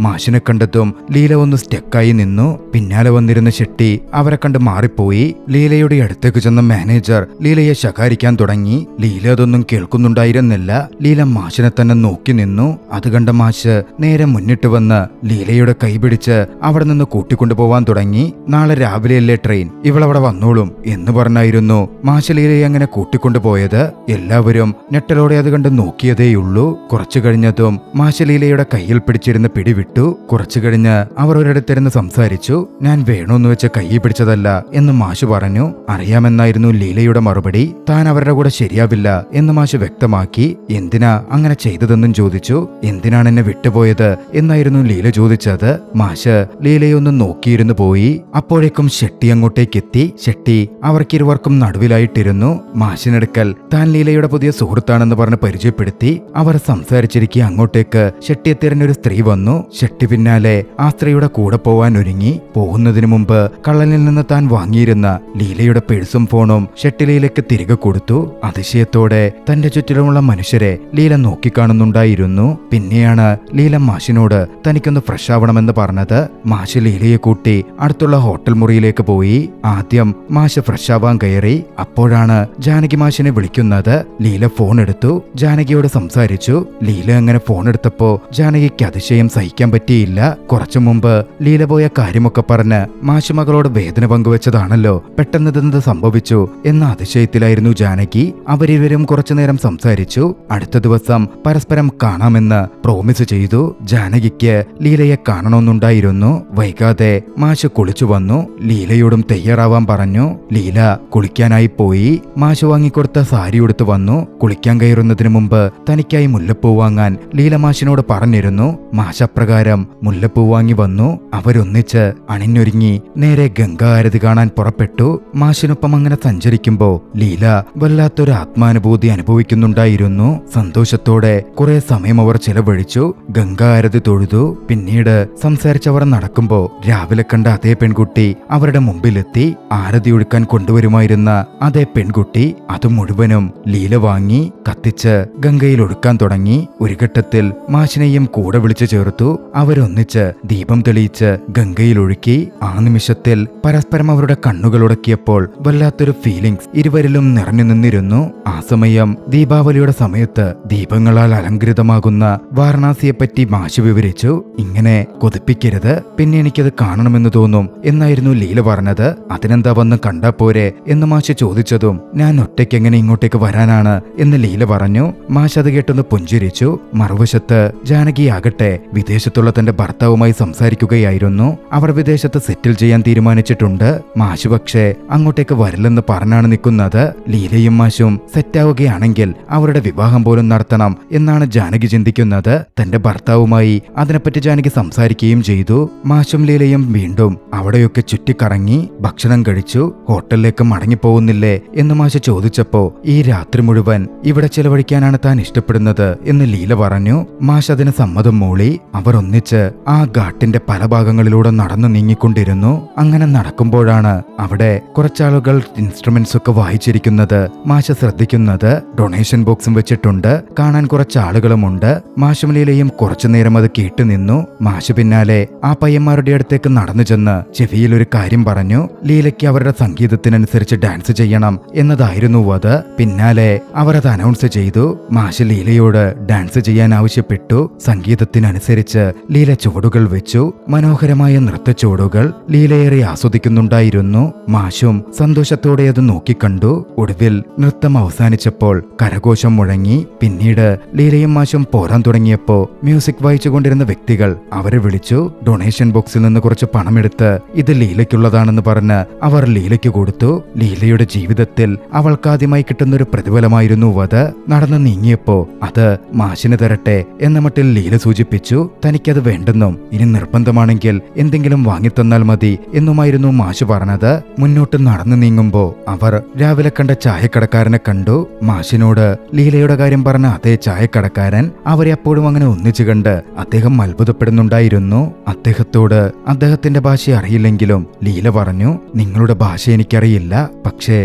മാഷിനെ കണ്ടതും ലീല ഒന്ന് സ്റ്റെക്കായി നിന്നു. പിന്നാലെ വന്നിരുന്ന ഷെട്ടി അവരെ കണ്ട് മാറിപ്പോയി. ലീലയുടെ അടുത്തേക്ക് ചെന്ന മാനേജർ ലീലയെ ശകാരിക്കാൻ തുടങ്ങി. ലീല അതൊന്നും കേൾക്കുന്നുണ്ടായിരുന്നില്ല. ലീല മാഷിനെ തന്നെ നോക്കി നിന്നു. അത് കണ്ട മാഷ് നേരെ മുന്നിട്ട് വന്ന് ലീലയുടെ കൈ പിടിച്ച് അവിടെ നിന്ന് കൂട്ടിക്കൊണ്ടുപോവാൻ തുടങ്ങി. നാളെ രാവിലെയല്ലേ ട്രെയിൻ, ഇവളവിടെ വന്നോളും എന്ന് പറഞ്ഞായിരുന്നു മാഷ് ലീലയെ അങ്ങനെ കൂട്ടിക്കൊണ്ടുപോയത്. എല്ലാവരും ഞെട്ടലോടെ അത് കണ്ട് നോക്കിയതേയുള്ളൂ. കുറച്ചു കഴിഞ്ഞതും മാഷ് ലീലയുടെ കയ്യിൽ പിടിച്ചിരുന്ന പിടിവിട്ടു. കുറച്ചു കഴിഞ്ഞ് അവർ ഒരിടത്തിരുന്ന് സംസാരിച്ചു. ഞാൻ വേണോന്ന് വെച്ച് കൈ പിടിച്ചതല്ല എന്ന് മാഷ് പറഞ്ഞു. അറിയാമെന്നായിരുന്നു ലീലയുടെ മറുപടി. താൻ അവരുടെ കൂടെ ശരിയാവില്ല എന്ന് മാഷ് വ്യക്തമാക്കി. എന്തിനാ അങ്ങനെ ചെയ്തതെന്നും ചോദിച്ചു. എന്തിനാണ് എന്നെ വിട്ടുപോയത് എന്നായിരുന്നു ലീല ചോദിച്ചത്. മാഷ് ലീലയൊന്ന് നോക്കിയിരുന്നു പോയി. അപ്പോഴേക്കും ഷെട്ടി അങ്ങോട്ടേക്ക് എത്തി. ഷെട്ടി അവർക്കിരുവർക്കും നടുവിലായിട്ടിരുന്നു. മാഷിനെടുക്കൽ താൻ ലീലയുടെ പുതിയ സുഹൃത്താണെന്ന് പറഞ്ഞ് പരിചയപ്പെടുത്തി. അവർ സംസാരിച്ചിരിക്കെ അങ്ങോട്ടേക്ക് ഷെട്ടിയെ തിരഞ്ഞൊരു സ്ത്രീ വന്നു. ഷെട്ടി പിന്നാലെ ആ സ്ത്രീയുടെ കൂടെ പോവാൻ ഒരുങ്ങി. പോകുന്നതിനു മുമ്പ് കള്ളനിൽ നിന്ന് താൻ വാങ്ങിയിരുന്ന ലീലയുടെ പേഴ്സും ഫോണും ഷെട്ടി ലീലയ്ക്ക് തിരികെ കൊടുത്തു. അതിശയത്തോടെ തന്റെ ചുറ്റിലുമുള്ള മനുഷ്യരെ ലീല നോക്കിക്കാണുന്നുണ്ടായിരുന്നു. പിന്നെയാണ് ലീല മാഷിനോട് തനിക്കൊന്ന് ഫ്രഷ് ആവണമെന്ന് പറഞ്ഞത്. മാഷ് ലീലയെ കൂട്ടി അടുത്തുള്ള ഹോട്ടൽ മുറിയിലേക്ക് പോയി. ആദ്യം മാഷ് ഫ്രഷ് ആവാൻ കയറി. അപ്പോഴാണ് ജാനകി മാഷിനെ വിളിക്കുന്നത്. ലീല ഫോൺ എടുത്തു. ജാനകിയോട് സംസാരിച്ചു. ലീല അങ്ങനെ ഫോൺ എടുത്തപ്പോ ജാനകിക്ക് അതിശയം സഹിക്കാൻ പറ്റിയില്ല. കുറച്ചു മുമ്പ് ലീല പോയ കാര്യമൊക്കെ പറഞ്ഞ് മാഷ് മകളോട് വേദന പങ്കുവെച്ചതാണല്ലോ, പെട്ടെന്ന് ഇതെന്ത് സംഭവിച്ചു എന്ന അതിശയത്തിലായിരുന്നു ജാനകി. അവരിവരും കുറച്ചുനേരം സംസാരിച്ചു. അടുത്ത ദിവസം പരസ്പരം കാണാമെന്ന് പ്രോമിസ് ചെയ്തു. ജാനകിക്ക് ലീലയെ കാണണമെന്നുണ്ടായിരുന്നു. വൈകാതെ മാഷ് കുളിച്ചു വന്നു. ലീലയോടും തയ്യാറാവാൻ പറഞ്ഞു. ലീല കുളിക്കാനായി പോയി. മാഷ് വാങ്ങിക്കൊടുത്ത സാരി ഉടുത്തു വന്നു. കുളിക്കാൻ കയറുന്നതിന് മുമ്പ് തനിക്കായി മുല്ലപ്പൂ വാങ്ങാൻ ലീല മാഷിനോട് പറഞ്ഞിരുന്നു. മാഷ് പ്രകാരം മുല്ലപ്പൂ വാങ്ങി വന്നു. അവരൊന്നിച്ച് അണിഞ്ഞൊരുങ്ങി നേരെ ഗംഗാ ആരതി കാണാൻ പുറപ്പെട്ടു. മാഷിനൊപ്പം അങ്ങനെ സഞ്ചരിക്കുമ്പോ ലീല വല്ലാത്തൊരു ആത്മാനുഭൂതി അനുഭവിക്കുന്നുണ്ടായിരുന്നു. സന്തോഷത്തോടെ കുറെ സമയം അവർ ചിലവഴിച്ചു. ഗംഗാ ആരതി തൊഴുതു. പിന്നീട് സംസാരിച്ചവർ നടക്കുമ്പോ രാവിലെ കണ്ട അതേ പെൺകുട്ടി അവരുടെ മുമ്പിലെത്തി. ആരതി ഒഴുക്കാൻ കൊണ്ടുവരുമായിരുന്ന അതേ പെൺകുട്ടി അത് മുഴുവനും ലീല വാങ്ങി കത്തിച്ച് ഗംഗയിൽ ഒഴുക്കാൻ തുടങ്ങി. ഒരു ഘട്ടത്തിൽ മാഷിനെയും കൂടെ വിളിച്ചു ചേർത്തു. അവരൊന്നിച്ച് ദീപം തെളിയിച്ച് ഗംഗയിൽ ഒഴുക്കി. ആ നിമിഷത്തിൽ പരസ്പരം അവരുടെ കണ്ണുകൾ ഉടക്കിയപ്പോൾ വല്ലാത്തൊരു ഫീലിംഗ്സ് ഇരുവരിലും നിറഞ്ഞു നിന്നിരുന്നു. ആ സമയം ദീപാവലിയുടെ സമയത്ത് ദീപങ്ങളാൽ അലങ്കൃതമാകുന്ന വാരണാസിയെപ്പറ്റി മാഷ് വിവരിച്ചു. ഇങ്ങനെ കൊതിപ്പിക്കരുത്, പിന്നെ എനിക്കത് കാണണമെന്ന് തോന്നും എന്നായിരുന്നു ലീല പറഞ്ഞത്. അതിനെന്താ വന്ന് കണ്ടാ പോരെ എന്ന് മാഷ് ചോദിച്ചതും ഞാൻ ഒറ്റയ്ക്ക് എങ്ങനെ ഇങ്ങോട്ടേക്ക് വരാനാണ് എന്ന് ലീല പറഞ്ഞു. മാഷ് അത് കേട്ടൊന്ന് പുഞ്ചിരിച്ചു. മറുവശത്ത് ജാനകിയാകട്ടെ വിദേശത്തുള്ള തന്റെ ഭർത്താവുമായി സംസാരിക്കുകയായിരുന്നു. അവർ വിദേശത്ത് സെറ്റിൽ ചെയ്യാൻ തീരുമാനിച്ചിട്ടുണ്ട്. മാഷ് പക്ഷേ അങ്ങോട്ടേക്ക് വരില്ലെന്ന് പറഞ്ഞാണ് നിൽക്കുന്നത്. ലീലയും മാഷും സെറ്റാവുകയാണെങ്കിൽ അവരുടെ വിവാഹം പോലും നടത്തണം എന്നാണ് ജാനകി ചിന്തിക്കുന്നത്. തന്റെ ഭർത്താവുമായി അതിനെപ്പറ്റി ജാനകി സംസാരിക്കുകയും ചെയ്തു. മാഷും ലീലയും വീണ്ടും അവിടെയൊക്കെ ചുറ്റിക്കറങ്ങി ഭക്ഷണം കഴിച്ചു. ഹോട്ടലിലേക്ക് മടങ്ങിപ്പോകുന്നില്ലേ എന്ന് മാഷ് ചോദിച്ചപ്പോ ഈ രാത്രി മുഴുവൻ ഇവിടെ ചിലവഴിക്കാനാണ് താൻ ഇഷ്ടപ്പെടുന്നത് എന്ന് ലീല പറഞ്ഞു. മാഷ് അതിന് സമ്മതം മൂളി. അവർ ഒന്നിച്ച് ആ ഘാട്ടിന്റെ പല ഭാഗങ്ങളിലൂടെ നടന്നു നീങ്ങിക്കൊണ്ടിരുന്നു. അങ്ങനെ നടക്കുമ്പോഴാണ് അവിടെ കുറച്ചാളുകൾ ഇൻസ്ട്രുമെന്റ്സ് ഒക്കെ വായിച്ചിരിക്കുന്നത് മാഷ് ശ്രദ്ധിക്കുന്നത്. ഡൊണേഷൻ ബോക്സും വെച്ചിട്ടുണ്ട്. കാണാൻ കുറച്ചാളുകളുമുണ്ട്. മാഷും ലീലയും കുറച്ചുനേരം അത് കേട്ടു നിന്നു. മാഷ് പിന്നാലെ ആ പയ്യന്മാരുടെ അടുത്തേക്ക് നടന്നു ചെന്ന് ചെവിയിൽ ഒരു കാര്യം പറഞ്ഞു. ലീലയ്ക്ക് അവരുടെ സംഗീതത്തിനനുസരിച്ച് ഡാൻസ് ചെയ്യണം എന്നതായിരുന്നു അത്. പിന്നാലെ അവർ അത് അനൗൺസ് ചെയ്തു. മാഷ് ലീലയോട് ഡാൻസ് ചെയ്യാൻ ആവശ്യപ്പെട്ടു. സംഗീതത്തിനനുസരിച്ച് ലീല ചുവടുകൾ വെച്ചു. മനോഹരമായ നൃത്ത ചുവടുകൾ ലീലയേറെ ആസ്വദിക്കുന്നുണ്ടായിരുന്നു. മാഷും സന്തോഷത്തോടെ അത് നോക്കിക്കണ്ടു. ഒടുവിൽ നൃത്തം അവസാനിച്ചപ്പോൾ കരഘോഷം മുഴങ്ങി. പിന്നീട് ലീലയും മാഷും പോരാൻ തുടങ്ങിയപ്പോ മ്യൂസിക് വായിച്ചുകൊണ്ടിരുന്ന വ്യക്തികൾ അവരെ വിളിച്ചു. ഡൊണേഷൻ ബോക്സിൽ നിന്ന് കുറച്ച് പണമെടുത്ത് ഇത് ലീലയ്ക്കുള്ളതാണെന്ന് പറഞ്ഞ് അവർ ലീലയ്ക്ക് കൊടുത്തു. ലീലയുടെ ജീവിതത്തിൽ അവൾക്കാദ്യമായി കിട്ടുന്നൊരു പ്രതിഫലമായിരുന്നു അത്. നടന്നു നീങ്ങിയപ്പോ അത് മാഷിന് തരട്ടെ എന്ന മട്ടിൽ ലീല സൂചിപ്പിച്ചു. തനിക്കത് വേണ്ടെന്നും ഇനി നിർബന്ധമാണെങ്കിൽ എന്തെങ്കിലും വാങ്ങിത്തന്നാൽ മതി എന്നുമായിരുന്നു മാഷ് പറഞ്ഞത്. മുന്നോട്ട് നടന്നു നീങ്ങുമ്പോ അവർ രാവിലെ കണ്ട ചായക്കടക്കാരനെ കണ്ടു. മാഷിനോട് ലീലയുടെ കാര്യം പറഞ്ഞ അതേ ചായക്കടക്കാരൻ അവരെ അപ്പോഴും അങ്ങനെ ഒന്നിച്ചു കണ്ട് അദ്ദേഹം അത്ഭുതപ്പെടുന്നുണ്ടായിരുന്നു. അദ്ദേഹത്തോട് അദ്ദേഹത്തിന്റെ ഭാഷ അറിയില്ലെങ്കിലും ലീല പറഞ്ഞു, നിങ്ങളുടെ ഭാഷ എനിക്കറിയില്ല, പക്ഷേ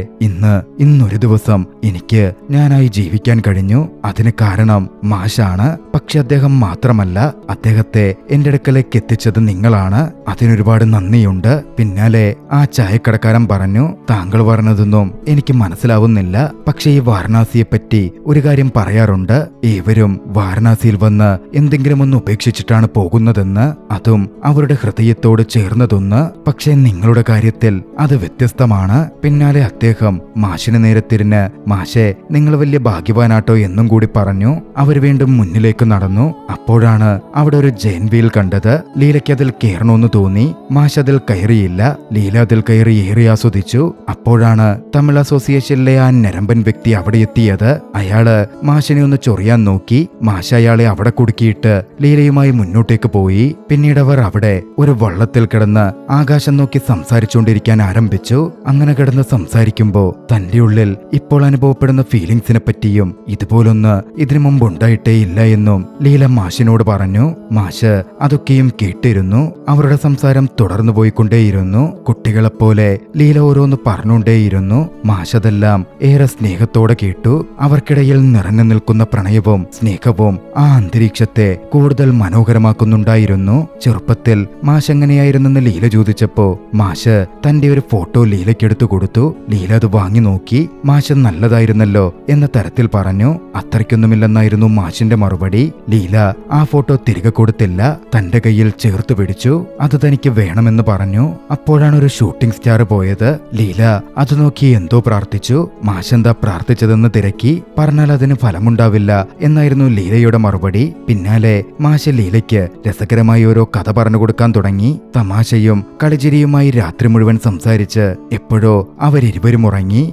ഇന്നൊരു ദിവസം എനിക്ക് ഞാനായി ജീവിക്കാൻ കഴിഞ്ഞു. അതിന് കാരണം മാഷാണ്. പക്ഷെ അദ്ദേഹം മാത്രമല്ല, അദ്ദേഹത്തെ എന്റെ അടുക്കലേക്ക് എത്തിച്ചത് നിങ്ങളാണ്. അതിനൊരുപാട് നന്ദിയുണ്ട്. പിന്നാലെ ആ ചായക്കടക്കാരൻ പറഞ്ഞു, താങ്കൾ പറഞ്ഞതൊന്നും എനിക്ക് മനസ്സിലാവുന്നില്ല. പക്ഷെ ഈ വാരണാസിയെപ്പറ്റി ഒരു കാര്യം പറയാറുണ്ട്. ഏവരും വാരണാസിയിൽ വന്ന് എന്തെങ്കിലും ഒന്ന് ഉപേക്ഷിച്ചിട്ടാണ് പോകുന്നതെന്ന്, അതും അവരുടെ ഹൃദയത്തോട് ചേർന്നതൊന്ന്. പക്ഷെ നിങ്ങളുടെ കാര്യത്തിൽ അത് വ്യത്യസ്തമാണ്. പിന്നാലെ അദ്ദേഹം മാഷിന് നേരെ തിരിഞ്ഞ്, മാഷെ നിങ്ങൾ വലിയ ഭാഗ്യവാനാട്ടോ എന്നും കൂടി പറഞ്ഞു. അവർ വീണ്ടും മുന്നിലേക്ക് നടന്നു. അപ്പോഴാണ് അവിടെ ഒരു ജെയിൻ വീൽ കണ്ടത്. ലീലയ്ക്ക് അതിൽ കയറണമെന്ന് തോന്നി. മാഷ് അതിൽ കയറിയില്ല. ലീല അതിൽ കയറി ഏറെ ആസ്വദിച്ചു. അപ്പോഴാണ് തമിഴ് അസോസിയേഷനിലെ ആ നരമ്പൻ വ്യക്തി അവിടെ എത്തിയത്. അയാള് മാഷിനെ ഒന്ന് ചൊറിയാൻ നോക്കി. മാഷ് അയാളെ അവിടെ കുടുക്കിയിട്ട് ലീലയുമായി മുന്നോട്ടേക്ക് പോയി. പിന്നീട് അവർ അവിടെ ഒരു വള്ളത്തിൽ കിടന്ന് ആകാശം നോക്കി സംസാരിച്ചുകൊണ്ടിരിക്കാൻ ആരംഭിച്ചു. അങ്ങനെ കിടന്ന് സംസാരിക്കുമ്പോ തന്റെ ഉള്ളിൽ ഇപ്പോൾ അനുഭവപ്പെടുന്ന ഫീലിംഗ്സിനെ പറ്റിയും ഇതുപോലൊന്ന് ഇതിനു മുമ്പ് ഉണ്ടായിട്ടേ ഇല്ല എന്നും ലീല മാഷിനോട് പറഞ്ഞു. മാഷ് അതൊക്കെയും കേട്ടിരുന്നു. അവരുടെ സംസാരം തുടർന്നു പോയിക്കൊണ്ടേയിരുന്നു. കുട്ടികളെപ്പോലെ ലീല ഓരോന്ന് പറഞ്ഞുകൊണ്ടേയിരുന്നു. മാഷതെല്ലാം ഏറെ സ്നേഹത്തോടെ കേട്ടു. അവർക്കിടയിൽ നിറഞ്ഞു നിൽക്കുന്ന പ്രണയവും സ്നേഹവും ആ അന്തരീക്ഷത്തെ കൂടുതൽ മനോഹരമാക്കുന്നുണ്ടായിരുന്നു. ചെറുപ്പത്തിൽ മാഷ് എങ്ങനെയായിരുന്നെന്ന് ലീല ചോദിച്ചപ്പോ മാഷ് തന്റെ ഒരു ഫോട്ടോ ലീലയ്ക്കെടുത്തു കൊടുത്തു. ലീല അത് വാങ്ങി നോക്കി. മാഷ് നല്ലതായിരുന്നല്ലോ എന്ന തരത്തിൽ പറഞ്ഞു. അത്രയ്ക്കൊന്നുമില്ലെന്നായിരുന്നു മാഷിന്റെ മറുപടി. ലീല ആ ഫോട്ടോ തിരികെ കൊടുത്തില്ല. തന്റെ കയ്യിൽ ചേർത്ത് പിടിച്ചു. അത് തനിക്ക് വേണമെന്ന് പറഞ്ഞു. അപ്പോഴാണ് ഒരു ഷൂട്ടിംഗ് സ്റ്റാർ പോയത്. ലീല അത് നോക്കി എന്തോ പ്രാർത്ഥിച്ചു. മാഷെന്താ പ്രാർത്ഥിച്ചതെന്ന് തിരക്കി. പറഞ്ഞാൽ അതിന് ഫലമുണ്ടാവില്ല എന്നായിരുന്നു ലീലയുടെ മറുപടി. പിന്നാലെ മാഷ് ലീലയ്ക്ക് രസകരമായി ഓരോ കഥ പറഞ്ഞു കൊടുക്കാൻ തുടങ്ങി. തമാശയും കളിചിരിയുമായി രാത്രി മുഴുവൻ സംസാരിച്ച് എപ്പോഴോ അവരിരുവരും ഉറങ്ങി.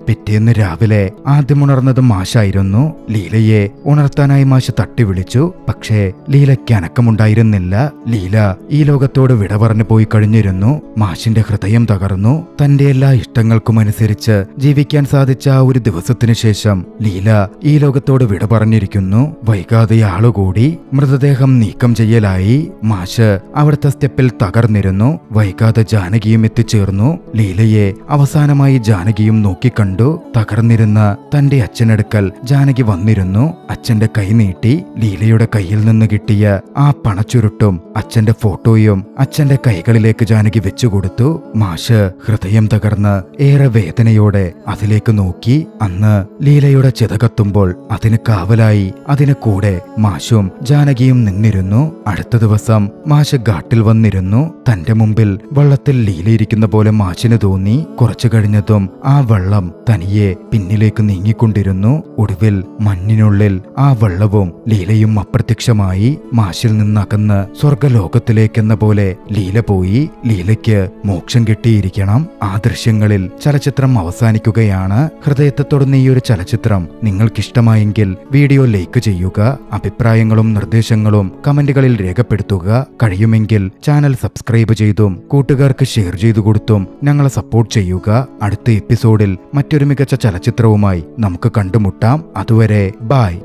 പിറ്റേന്ന് രാവിലെ ആദ്യമുണർന്നത് മാഷായിരുന്നു. ലീലയെ ഉണർത്താനായി മാഷ് തട്ടി വിളിച്ചു. പക്ഷേ ലീലയ്ക്ക് അനക്കമുണ്ടായിരുന്നില്ല. ലീല ഈ ലോകത്തോട് വിട പറഞ്ഞു പോയി കഴിഞ്ഞിരുന്നു. മാഷിന്റെ ഹൃദയം തകർന്നു. തന്റെ എല്ലാ ഇഷ്ടങ്ങൾക്കും അനുസരിച്ച് ജീവിക്കാൻ സാധിച്ച ആ ഒരു ദിവസത്തിനു ശേഷം ലീല ഈ ലോകത്തോട് വിട പറഞ്ഞിരിക്കുന്നു. വൈകാതെ ആളുകൂടി മൃതദേഹം നീക്കം ചെയ്യലായി. മാഷ് അവിടുത്തെ സ്റ്റെപ്പിൽ തകർന്നിരുന്നു. വൈകാതെ ജാനകിയും എത്തിച്ചേർന്നു. ലീലയെ അവസാനമായി ജാനകിയും നോക്കിക്കണ്ടു. തകർന്നിരുന്ന തന്റെ അച്ഛനടുക്കൽ ജാനകി വന്നിരുന്നു. അച്ഛന്റെ കൈ നീട്ടി ലീലയുടെ കയ്യിൽ നിന്ന് കിട്ടിയ ആ പണച്ചുരുട്ടും അച്ഛന്റെ ഫോട്ടോയും അച്ഛന്റെ കൈകളിലേക്ക് ജാനകി വെച്ചുകൊടുത്തു. മാഷ് ഹൃദയം തകർന്ന് ഏറെ വേദനയോടെ അതിലേക്ക് നോക്കി. അന്ന് ലീലയുടെ ചിത കത്തുമ്പോൾ അതിന് കാവലായി അതിന് കൂടെ മാഷും ജാനകിയും നിന്നിരുന്നു. അടുത്ത ദിവസം മാഷ് ഘാട്ടിൽ വന്നിരുന്നു. തന്റെ മുമ്പിൽ വള്ളത്തിൽ ലീലയിരിക്കുന്ന പോലെ മാഷിന് തോന്നി. കുറച്ചു കഴിഞ്ഞതും ആ വള്ളം തനിയെ പിന്നിലേക്ക് നീങ്ങിക്കൊണ്ടിരുന്നു. ഒടുവിൽ മഞ്ഞിനുള്ളിൽ ആ വള്ളവും ലീലയും അപ്രത്യക്ഷമായി. മാഷിൽ നിന്നകന്ന് സ്വർഗലോകത്തിലേക്കെന്ന പോലെ ലീല പോയി. ലീലയ്ക്ക് മോക്ഷം കിട്ടിയിരിക്കണം. ആ ദൃശ്യങ്ങളിൽ ചലച്ചിത്രം അവസാനിക്കുകയാണ്. ഹൃദയത്തെ തൊടുന്ന ഈ ഒരു ചലച്ചിത്രം നിങ്ങൾക്കിഷ്ടമായെങ്കിൽ വീഡിയോ ലൈക്ക് ചെയ്യുക. അഭിപ്രായങ്ങളും നിർദ്ദേശങ്ങളും കമന്റുകളിൽ രേഖപ്പെടുത്തുക. കഴിയുമെങ്കിൽ ചാനൽ സബ്സ്ക്രൈബ് ചെയ്തും കൂട്ടുകാർക്ക് ഷെയർ ചെയ്തു കൊടുത്തും ഞങ്ങളെ സപ്പോർട്ട് ചെയ്യുക. അടുത്ത എപ്പിസോഡിൽ മറ്റൊരു മികച്ച ചലച്ചിത്രവുമായി നമുക്ക് കണ്ടുമുട്ടാം. അതുവരെ ബൈ.